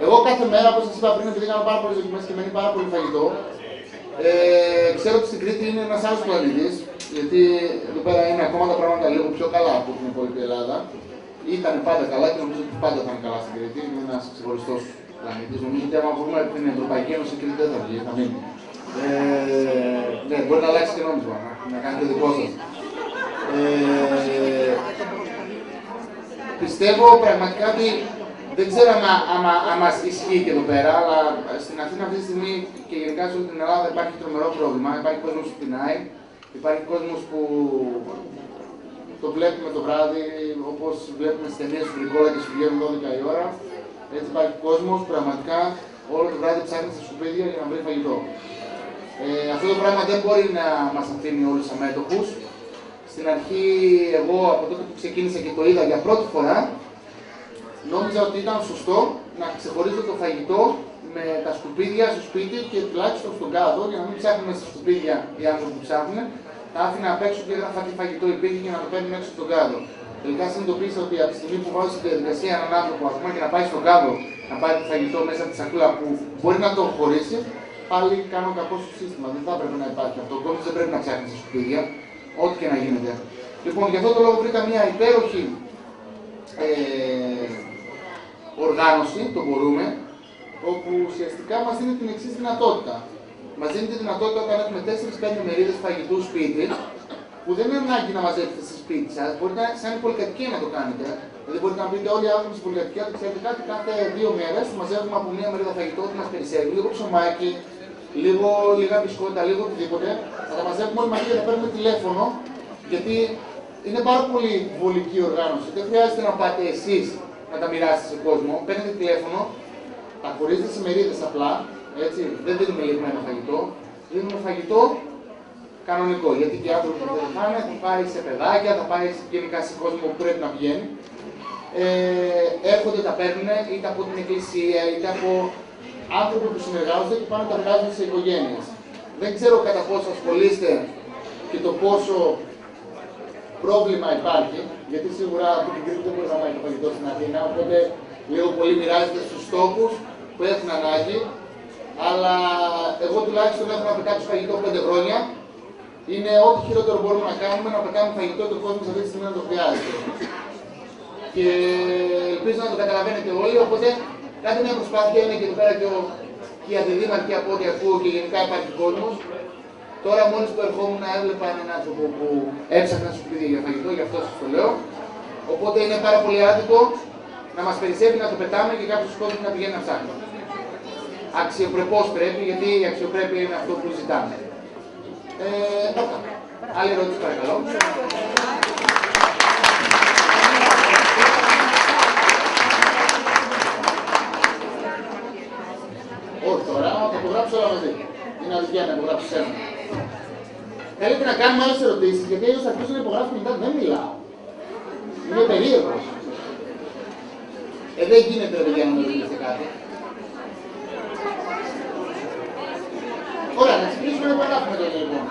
Εγώ κάθε μέρα, όπως σας είπα πριν, επειδή κάνω πάρα πολλές δοκιμές και μένει πάρα πολύ φαγητό, ξέρω ότι στην Κρήτη είναι ένας άλλος πλανήτης, γιατί εδώ πέρα είναι ακόμα τα πράγματα λίγο πιο καλά από την υπόλοιπη Ελλάδα. Ήταν πάντα καλά και νομίζω ότι πάντα θα είναι καλά στην Κρήτη. Είναι ένας ξεχωριστός πλανήτης. Νομίζω ότι άμα βγούμε από την Ευρωπαϊκή Ένωση, η Κρήτη δεν θα βγει, θα μείνει. Ναι, μπορεί να αλλάξει και νόμισμα, να κάνει το δικό σας. Πιστεύω πραγματικά ότι δεν ξέρω αν μας ισχύει και εδώ πέρα, αλλά στην Αθήνα αυτή τη στιγμή και γενικά σε όλη την Ελλάδα υπάρχει τρομερό πρόβλημα. Υπάρχει κόσμος που πεινάει, υπάρχει κόσμος που το βλέπουμε το βράδυ, όπως βλέπουμε στις ταινίες του Βρικόλα και σου βγαίνουν 12 η ώρα. Έτσι υπάρχει κόσμος που πραγματικά όλο το βράδυ ψάχνει στα σκουπίδια για να βρει φαγητό. Αυτό το πράγμα δεν μπορεί να μας αφήνει όλους αμέτωχους. Στην αρχή, εγώ από τότε που ξεκίνησα και το είδα για πρώτη φορά, νόμιζα ότι ήταν σωστό να ξεχωρίζω το φαγητό με τα σκουπίδια στο σπίτι και τουλάχιστον στον κάδο, για να μην ψάχνουμε στα σκουπίδια οι άνθρωποι που ψάχνουν, τα άφηνα απ' έξω και έγραφα τι φαγητό υπήρχε για να το παίρνουν έξω στον κάδο. Τελικά συνειδητοποίησα ότι από τη στιγμή που βάζω στη διαδικασία έναν άνθρωπο ακόμα και να πάει στον κάδο να πάρει το φαγητό μέσα από τη σακούλα που μπορεί να το χωρίσει, πάλι κάνω κακό στο σύστημα. Δεν θα έπρεπε να υπάρχει αυτό. Ο κόσμος δεν πρέπει να ψάχνει στα σκουπίδια, ό,τι και να γίνεται. Λοιπόν, γι' αυτό το λόγο βρήκα μια υπέροχη οργάνωση, το μπορούμε, όπου ουσιαστικά μας δίνει την εξής δυνατότητα. Μας δίνει τη δυνατότητα όταν έχουμε 4-5 μερίδες φαγητού σπίτι, που δεν είναι ανάγκη να μαζέψετε στη σπίτι σας, μπορείτε σαν πολυκατοικία να το κάνετε. Δηλαδή μπορείτε να πείτε όλοι οι άνθρωποι στην πολυκατοικία ότι ξέρετε κάτι, κάθε 2 μέρες μαζεύουμε από μία μερίδα φαγητό που μας περισσεύει, λίγο ψωμάκι, λίγα μπισκότα, λίγο οτιδήποτε. Θα τα μαζεύουμε όλοι μαζί και θα παίρνουμε τηλέφωνο, γιατί είναι πάρα πολύ βολική οργάνωση. Δεν χρειάζεται να πάτε εσείς να τα μοιράσετε σε κόσμο. Παίρνετε τηλέφωνο, τα χωρίζετε σε μερίδες απλά, έτσι. Δεν δίνουμε λιγμένο φαγητό. Δίνουμε φαγητό κανονικό. Γιατί και οι άνθρωποι που δεν φάνε θα πάει σε παιδάκια, θα πάει γενικά σε κόσμο που πρέπει να πηγαίνει. Έρχονται, τα παίρνουν είτε από την εκκλησία είτε από άνθρωποι που συνεργάζονται και πάνε τα βγάζουν σε οικογένειες. Δεν ξέρω κατά πόσο ασχολείστε και το πόσο πρόβλημα υπάρχει, γιατί σίγουρα από την Κρήτη δεν μπορεί να πάει το φαγητό στην Αθήνα, οπότε λίγο πολύ μοιράζεται στους τόπους που έχουν ανάγκη. Αλλά εγώ τουλάχιστον έχω να πετάξω φαγητό 5 χρόνια. Είναι ό,τι χειρότερο μπορούμε να κάνουμε, να πετάμε φαγητό και ο κόσμος αυτή τη στιγμή να το χρειάζεται. Και ελπίζω να το καταλαβαίνετε όλοι, οπότε κάντε μια προσπάθεια, είναι και εδώ πέρα και οι αντιδήμαρχοι από ό,τι ακούω και γενικά υπάρχει κόσμος. Τώρα μόλις που ερχόμουν έβλεπα έναν άνθρωπο που έψαχνα σκουπίδια για φαγητό, γι' αυτό σας το λέω. Οπότε είναι πάρα πολύ άδικο να μας περισσεύει να το πετάμε και κάποιος κόσμος να πηγαίνει να ψάχνει. Αξιοπρεπώς πρέπει, γιατί η αξιοπρέπεια είναι αυτό που ζητάμε. Άλλη ερώτηση παρακαλώ. Όχι τώρα, θα το υπογράψω όλα μαζί. Είναι αδικία να υπογράψω ένα. Θέλετε να κάνουμε άλλες ερωτήσεις, γιατί εγώ θα αρχίσω να υπογράφω μετά δεν μιλάω. Είμαι περίεργος. Δεν γίνεται ρε παιδιά να με ρωτήσετε κάτι. Ωραία, να ξεκινήσουμε να υπογράφουμε τότε λοιπόν.